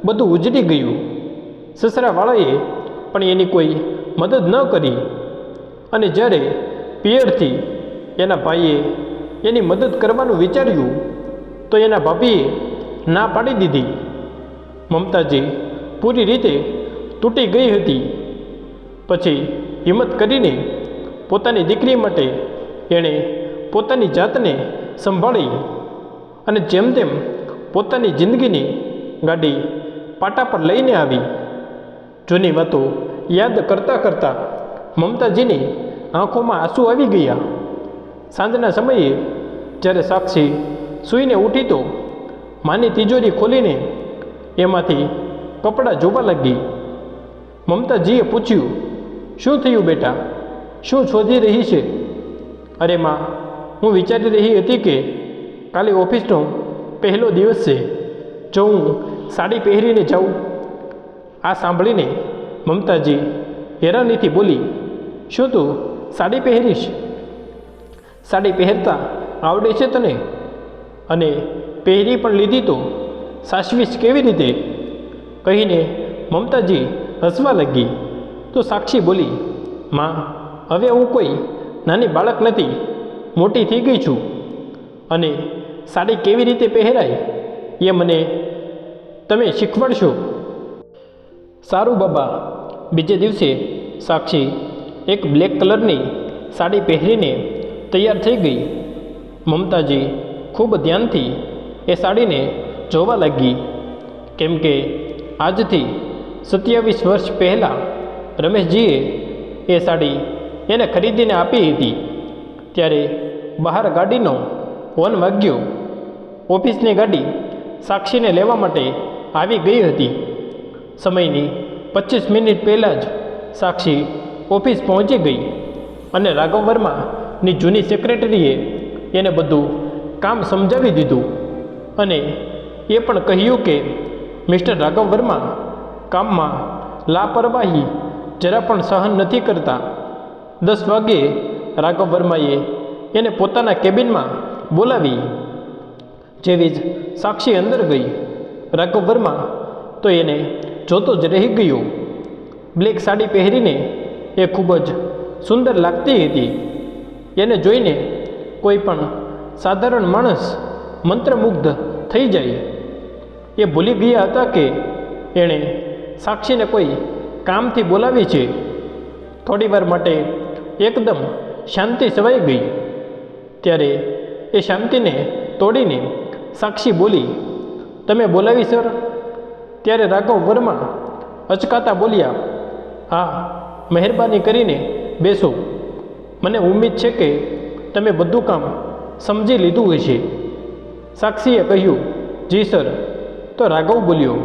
બધું ઉજળી ગયું. સસરાવાળાએ પણ એની કોઈ મદદ ન કરી અને જ્યારે પિયરથી એના ભાઈએ એની મદદ કરવાનું વિચાર્યું તો એના ભાભીએ ના પાડી દીધી. મમતાજી પૂરી રીતે તૂટી ગઈ હતી. પછી હિંમત કરીને પોતાની દીકરી માટે એણે પોતાની જાતને સંભાળી અને જેમ તેમ પોતાની જિંદગીની ગાડી પાટા પર લઈને આવી. જૂની વાતો યાદ કરતાં કરતાં મમતાજીની આંખોમાં આંસુ આવી ગયા. સાંજના સમયે જ્યારે સાક્ષી સૂઈને ઉઠી તો માની તિજોરી ખોલીને એમાંથી કપડાં જોવા લાગી. મમતાજીએ પૂછ્યું, શું થયું બેટા, શું શોધી રહી છે? અરે માં, હું વિચારી રહી હતી કે કાલે ઓફિસનો પહેલો દિવસ છે, જો હું સાડી પહેરીને જાઉં. આ સાંભળીને મમતાજી હેરાનીથી બોલી, શું તું સાડી પહેરીશ? સાડી પહેરતા આવડે છે તને? અને પહેરી પણ લીધી તો સાચવીશ કેવી રીતે? કહીને મમતાજી હસવા લાગી. તો સાક્ષી બોલી, માં, હવે હું કોઈ નાની બાળક નથી, મોટી થઈ ગઈ છું અને સાડી કેવી રીતે પહેરાય એ મને તમે શીખવાડશો. સારું બાબા. બીજે દિવસે સાક્ષી એક બ્લેક કલરની સાડી પહેરીને તૈયાર થઈ ગઈ. મમતાજી ખૂબ ધ્યાનથી એ સાડીને જોવા લાગી, કેમ કે આજથી 27 વર્ષ પહેલાં રમેશજીએ એ સાડી એને ખરીદીને આપી હતી ત્યારે બહાર ગાડીનો હોર્ન વાગ્યો. ઓફિસની ગાડી સાક્ષીને લેવા માટે આવી ગઈ હતી. સમયની 25 મિનિટ પહેલાં જ સાક્ષી ઓફિસ પહોંચી ગઈ અને રાઘવ વર્માની જૂની સેક્રેટરીએ એને બધું કામ સમજાવી દીધું અને એ પણ કહ્યું કે મિસ્ટર રાઘવ વર્મા કામમાં લાપરવાહી જરા પણ સહન નથી કરતા. 10 વાગ્યે રાઘવ વર્માએ એને પોતાના કેબિનમાં બોલાવી. જેવી જ સાક્ષી અંદર ગઈ, રાઘવ વર્મા તો એને જોતો જ રહી ગયો. બ્લેક સાડી પહેરીને એ ખૂબ જ સુંદર લાગતી હતી. એને જોઈને કોઈ પણ સાધારણ માણસ મંત્રમુગ્ધ થઈ જાય. એ ભૂલી ગયા હતા કે એણે સાક્ષીને કોઈ કામથી બોલાવી છે. થોડીવાર માટે એકદમ શાંતિ છવાઈ ગઈ. ત્યારે એ શાંતિને તોડીને સાક્ષી બોલી, તમે બોલાવી સર? ત્યારે રાઘવ વર્મા અચકાતા બોલ્યા, હા, મહેરબાની કરીને બેસો. મને ઉમ્મીદ છે કે તમે બધું કામ સમજી લીધું હશે. સાક્ષીએ કહ્યું, જી સર. તો રાઘવ બોલ્યો,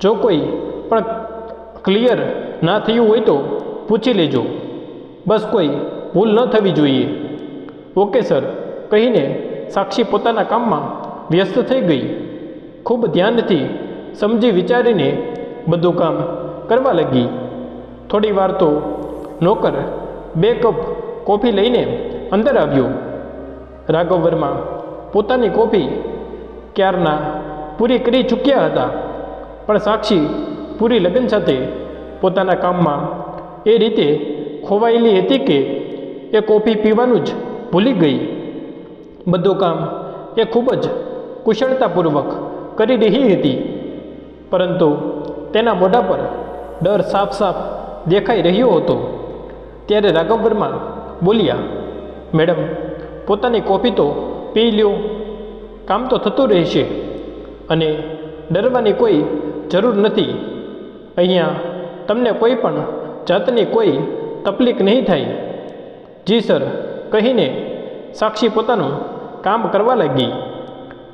જો કોઈ પણ ક્લિયર ના થયું હોય તો પૂછી લેજો. બસ કોઈ ભૂલ ન થવી જોઈએ. ઓકે સર કહીને સાક્ષી પોતાના કામમાં વ્યસ્ત થઈ ગઈ. ખૂબ ધ્યાનથી સમજી વિચારીને બધું કામ કરવા લાગી. થોડી વાર તો નોકર 2 કપ કોફી લઈને અંદર આવ્યો. રાઘવ વર્મા પોતાની કોફી ક્યારના પૂરી કરી ચૂક્યા હતા, પણ સાક્ષી પૂરી લગન સાથે પોતાના કામમાં એ રીતે ખોવાયેલી હતી કે એ કોફી પીવાનું જ ભૂલી ગઈ. બધું કામ એ ખૂબ જ કુશળતાપૂર્વક કરી રહી હતી, પરંતુ તેના મોઢા પર ડર સાફ સાફ દેખાઈ રહ્યો હતો. ત્યારે રાઘવ વર્મા બોલ્યા, મેડમ પોતાની કોફી તો પી લ્યો, કામ તો થતું રહેશે અને ડરવાની કોઈ જરૂર નથી. અહીંયા તમને કોઈ પણ જાતની કોઈ તકલીફ નહીં થાય. જી સર કહીને સાક્ષી પોતાનું કામ કરવા લાગી.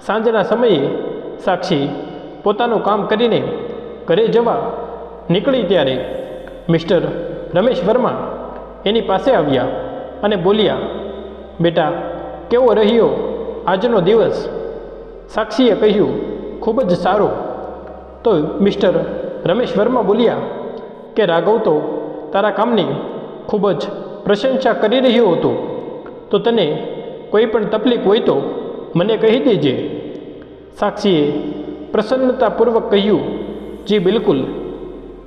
સાંજના સમયે સાક્ષી પોતાનું કામ કરીને ઘરે જવા નીકળી ત્યારે મિસ્ટર રમેશ વર્મા એની પાસે આવ્યા અને બોલ્યા, બેટા કેવો રહ્યો આજનો દિવસ? સાક્ષીએ કહ્યું, ખૂબ જ સારો. તો મિસ્ટર રમેશ વર્મા બોલ્યા કે રાઘવ તો તારા કામની ખૂબ જ પ્રશંસા કરી રહ્યો હતો, તો તને કોઈ પણ તકલીફ હોય તો મને કહી દેજે. સાક્ષીએ પ્રસન્નતાપૂર્વક કહ્યું, જી બિલકુલ.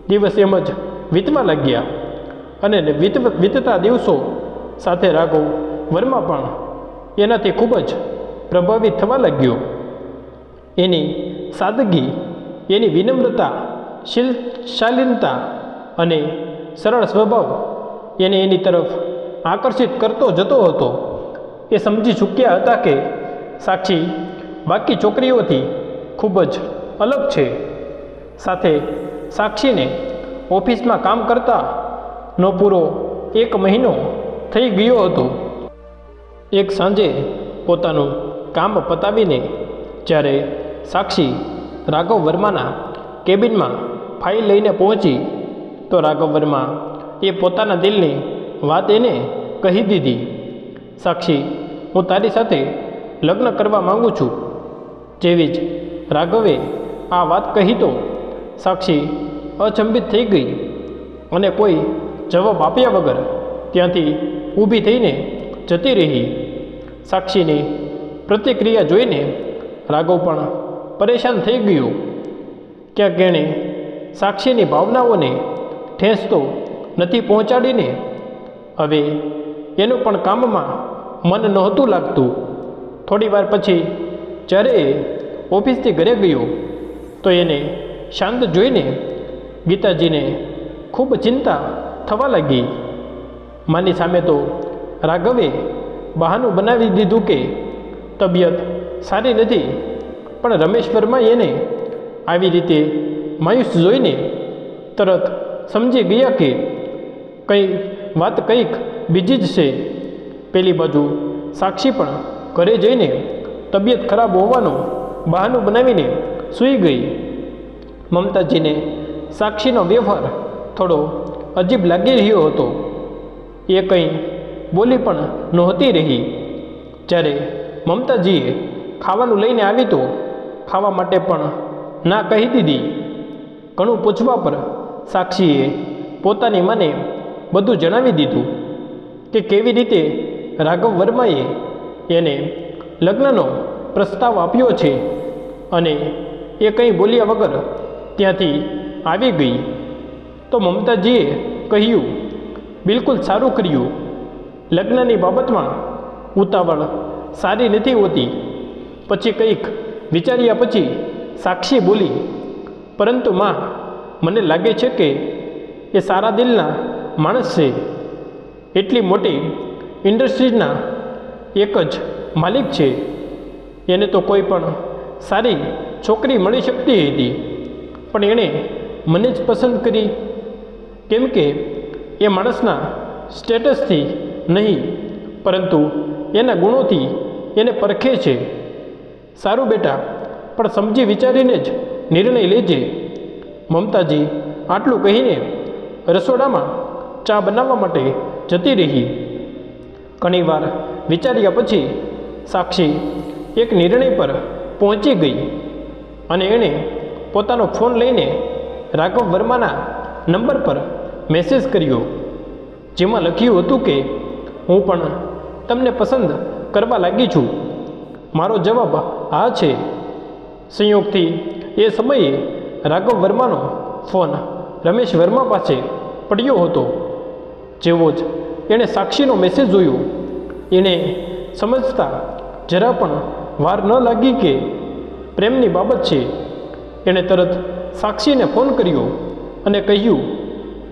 દિવસ એમ જ વીતવા લાગ્યા અને વીતતા દિવસો સાથે રાઘવ વર્મા પણ એનાથી ખૂબ જ પ્રભાવિત થવા લાગ્યો. એની સાદગી, એની વિનમ્રતા, શાલીનતા અને સરળ સ્વભાવ એને એની તરફ આકર્ષિત કરતો જતો હતો. એ સમજી ચૂક્યા હતા કે સાક્ષી બાકી છોકરીઓથી ખૂબ જ અલગ છે. સાથે સાક્ષીને ઓફિસમાં કામ કરતા નો પૂરો 1 મહિનો થઈ ગયો હતો. એક સાંજે પોતાનું કામ પતાવીને જ્યારે સાક્ષી રાઘવ વર્માના કેબિનમાં ફાઇલ લઈને પહોંચી તો રાઘવ વર્મા એ પોતાના દિલની વાત એને કહી દીધી. સાક્ષી, હું તારી સાથે લગ્ન કરવા માગું છું. જેવી જ રાઘવે આ વાત કહી તો સાક્ષી અચંબિત થઈ ગઈ અને કોઈ જવાબ આપ્યા વગર ત્યાંથી ઊભી થઈને જતી રહી. સાક્ષીની પ્રતિક્રિયા જોઈને રાઘવ પણ પરેશાન થઈ ગયો. ક્યાંક એણે સાક્ષીની ભાવનાઓને ઠેસ તો નથી પહોંચાડીને. હવે એનું પણ કામમાં મન નહોતું લાગતું. થોડી વાર પછી જ્યારે એ ઓફિસથી ઘરે ગયો તો એને શાંત જોઈને ગીતાજીને ખૂબ ચિંતા થવા લાગી. માની સામે તો રાઘવે બહાનું બનાવી દીધું કે તબિયત સારી નથી, પણ રમેશ વર્મા એને આવી રીતે માયુસ જોઈને તરત સમજી ગયા કે કંઈ વાત કંઈક બીજી જ છે. પેલી બાજુ સાક્ષી પણ ઘરે જઈને તબિયત ખરાબ હોવાનું બહાનું બનાવીને સૂઈ ગઈ. મમતાજીને સાક્ષીનો વ્યવહાર થોડો અજીબ લાગી રહ્યો હતો. એ કંઈ બોલી પણ નહોતી રહી. જ્યારે મમતાજીએ ખાવાનું લઈને આવી તો ખાવા માટે પણ ના કહી દીધી. ઘણું પૂછવા પર સાક્ષીએ પોતાની માને બધું જણાવી દીધું કે કેવી રીતે રાઘવ વર્માએ એને લગ્નનો પ્રસ્તાવ આપ્યો છે અને એ કંઈ બોલ્યા વગર ત્યાંથી આવી ગઈ. તો મમતાજીએ કહ્યું, બિલકુલ સારું કર્યું. લગ્નની બાબતમાં ઉતાવળ સારી નથી હોતી. પછી કંઈક વિચાર્યા પછી સાક્ષી બોલી, પરંતુ માં, મને લાગે છે કે એ સારા દિલના માણસ છે. એટલી મોટી ઇન્ડસ્ટ્રીઝના એક જ માલિક છે. એને તો કોઈ પણ સારી છોકરી મળી શકતી હતી, પણ એણે મને જ પસંદ કરી. કેમ કે એ માણસના સ્ટેટસથી નહીં, પરંતુ એના ગુણોથી એને પરખે છે. સારું બેટા, પણ સમજી વિચારીને જ નિર્ણય લેજે. મમતાજી આટલું કહીને રસોડામાં ચા બનાવવા માટે જતી રહી. ઘણીવાર વિચાર્યા પછી સાક્ષી એક નિર્ણય પર પહોંચી ગઈ અને એણે પોતાનો ફોન લઈને રાઘવ વર્માના નંબર પર મેસેજ કર્યો, જેમાં લખ્યું હતું કે હું પણ તમને પસંદ કરવા લાગી છું. મારો જવાબ હા છે. સંયોગથી એ સમયે રાઘવ વર્માનો ફોન રમેશ વર્મા પાસે પડ્યો હતો. જેવો જ એણે સાક્ષીનો મેસેજ જોયો, એણે સમજતા જરા પણ વાર ન લાગી કે પ્રેમની બાબત છે. એણે તરત સાક્ષીને ફોન કર્યો અને કહ્યું,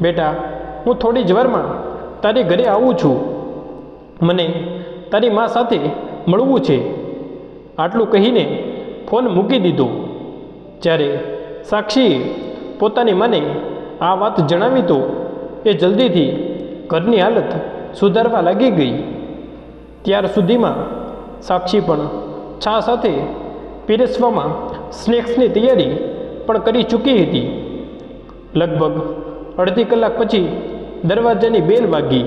બેટા, હું થોડી જ વારમાં તારી ઘરે આવું છું. મને તારી મા સાથે મળવું છે. આટલું કહીને ફોન મૂકી દીધો. જ્યારે સાક્ષીએ પોતાની માને આ વાત જણાવી તો એ જલ્દીથી ઘરની હાલત સુધારવા લાગી ગઈ. ત્યાર સુધીમાં સાક્ષી પણ ચા સાથે પીરસવામાં સ્નેક્સની તૈયારી પણ કરી ચૂકી હતી. લગભગ અડધી કલાક પછી દરવાજાની બેલ વાગી.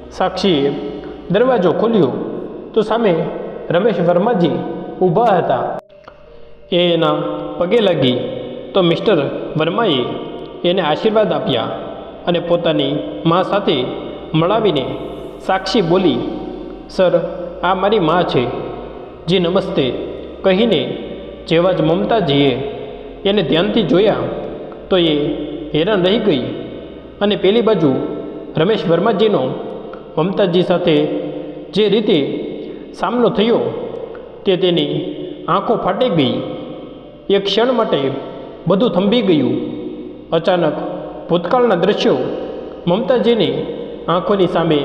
સાક્ષીએ દરવાજો ખોલ્યો તો સામે રમેશ વર્માજી ઊભા હતા. એ એના પગે લાગી તો મિસ્ટર વર્માએ એને આશીર્વાદ આપ્યા અને પોતાની મા સાથે મળાવીને સાક્ષી બોલી, સર, આ મારી મા છે. જી નમસ્તે કહીને જેવા જ મમતાજીએ એને ધ્યાનથી જોયા તો એ હેરાન રહી ગઈ અને પેલી બાજુ રમેશ વર્માજીનો મમતાજી સાથે જે રીતે સામનો થયો તે તેની આંખો ફાટી ગઈ. એક ક્ષણ માટે બધું થંભી ગયું. અચાનક ભૂતકાળના દ્રશ્યો મમતાજીની આંખોની સામે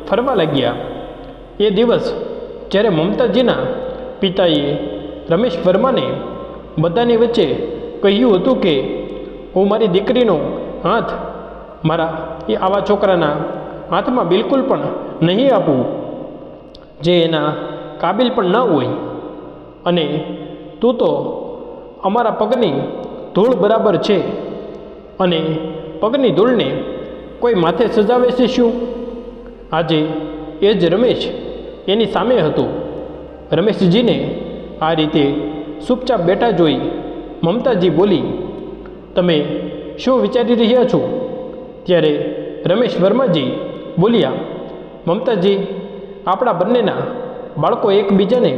ફરવા લાગ્યા. એ દિવસ જ્યારે મમતાજીના પિતાએ રમેશ વર્માને બધાની વચ્ચે કહ્યું હતું કે હું મારી દીકરીનો હાથ મારા એ આવા છોકરાના હાથમાં બિલકુલ પણ નહીં આપું, જે એના કાબિલ પણ ન હોય, અને તું તો અમારા પગની ધૂળ બરાબર છે અને પગની ધૂળને કોઈ માથે સજાવે છે શું? આજે એ જ રમેશ એની સામે હતો. રમેશજીને આ રીતે ચૂપચાપ બેઠા જોઈ મમતાજી બોલી, તમે શું વિચારી રહ્યા છો? ત્યારે રમેશ વર્માજી બોલ્યા, મમતાજી, આપણા બંનેના બાળકો એકબીજાને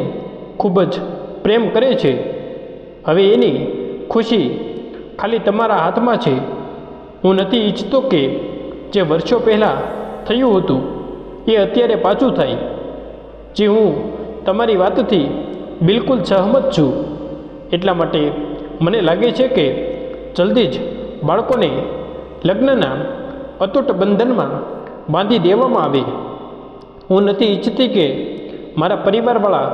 ખૂબ જ પ્રેમ કરે છે. હવે એની ખુશી ખાલી તમારા હાથમાં છે. હું નથી ઈચ્છતો કે જે વર્ષો પહેલાં થયું હતું એ અત્યારે પાછું થાય. જે હું તમારી વાતથી બિલકુલ સહમત છું. એટલા માટે મને લાગે છે કે જલ્દી જ બાળકોને લગ્નના અતૂટ બંધનમાં બાંધી દેવામાં આવે. હું નથી ઈચ્છતી કે મારા પરિવારવાળા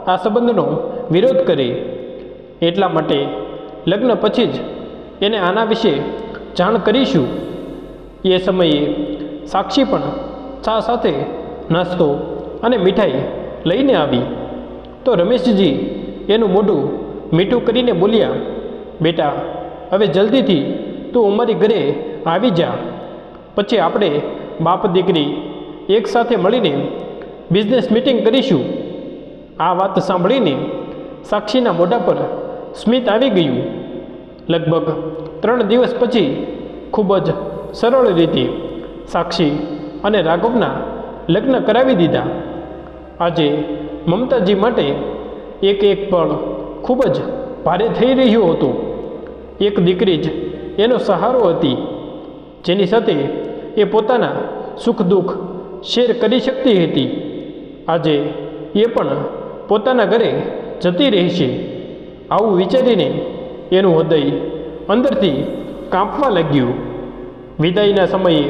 આ સંબંધનો વિરોધ કરે. એટલા માટે લગ્ન પછી જ એને આના વિશે જાણ કરીશું. એ સમયે સાક્ષી પણ ચા સાથે નાસ્તો અને મીઠાઈ લઈને આવી. તો રમેશજી એનું મોઢું મીઠું કરીને બોલ્યા, બેટા, હવે જલ્દીથી તું અમારી ઘરે આવી જા. પછી આપણે બાપ દીકરી એકસાથે મળીને બિઝનેસ મીટિંગ કરીશું. આ વાત સાંભળીને સાક્ષીના મોઢા પર સ્મિત આવી ગયું. લગભગ 3 દિવસ પછી ખૂબ જ સરળ રીતે સાક્ષી અને રાઘવના લગ્ન કરાવી દીધા. આજે મમતાજી માટે એક એક પળ ખૂબ જ ભારે થઈ રહ્યો હતો. એક દીકરી જ એનો સહારો હતી, જેની સાથે એ પોતાના સુખ દુઃખ શેર કરી શકતી હતી. આજે એ પણ પોતાના ઘરે જતી રહેશે. આવું વિચારીને એનું હૃદય અંદરથી કાંપવા લાગ્યું. વિદાયના સમયે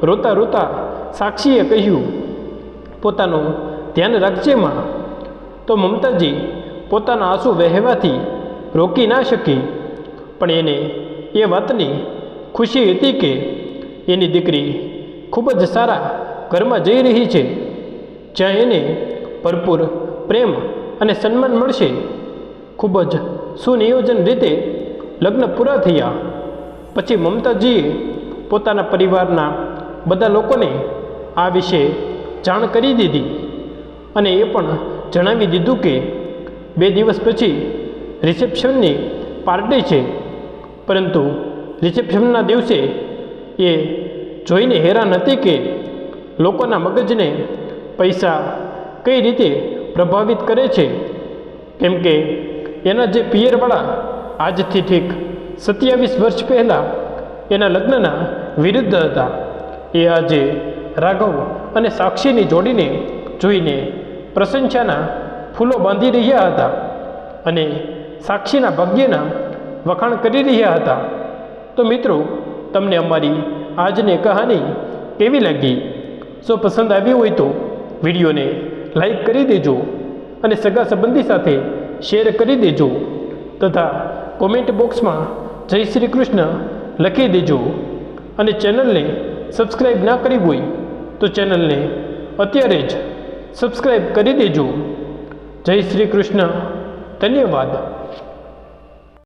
રોતા રોતા સાક્ષીએ કહ્યું, પોતાનું ધ્યાન રાખજે માં. તો મમતાજી પોતાના આંસુ વહેવાથી રોકી ના શકી, પણ એને એ વાતની ખુશી હતી કે એની દીકરી ખૂબ જ સારા ઘરમાં જઈ રહી છે, જ્યાં એને ભરપૂર પ્રેમ અને સન્માન મળશે. ખૂબ જ સુનિયોજન રીતે લગ્ન પૂરા થયા. પછી મમતાજીએ પોતાના પરિવારના બધા લોકોને આ વિશે જાણ કરી દીધી અને એ પણ જણાવી દીધું કે 2 દિવસ પછી રિસેપ્શનની પાર્ટી છે. પરંતુ રિસેપ્શનના દિવસે એ જોઈને હેરાન હતી કે લોકોના મગજને પૈસા કઈ રીતે પ્રભાવિત કરે છે, કેમ કે એના જે પિયરવાળા આજથી ઠીક 27 વર્ષ પહેલાં એના લગ્નના વિરુદ્ધ હતા. એ આજે રાઘવ અને સાક્ષીની જોડીને જોઈને પ્રશંસાના ફૂલો બાંધી રહ્યા હતા અને સાક્ષીના ભાગ્યના વખાણ કરી રહ્યા હતા. તો મિત્રો, તમને અમારી આજની કહાની કેવી લાગી? જો પસંદ આવી હોય તો વિડીયોને લાઈક કરી દેજો અને સગા સંબંધી સાથે શેર કરી દેજો તથા કોમેન્ટ બોક્સમાં જય શ્રી કૃષ્ણ લખી દેજો. અને ચેનલને સબસ્ક્રાઈબ ના કરી હોય તો ચેનલને અત્યારે જ સબસ્ક્રાઈબ કરી દેજો. જય શ્રી કૃષ્ણ. ધન્યવાદ.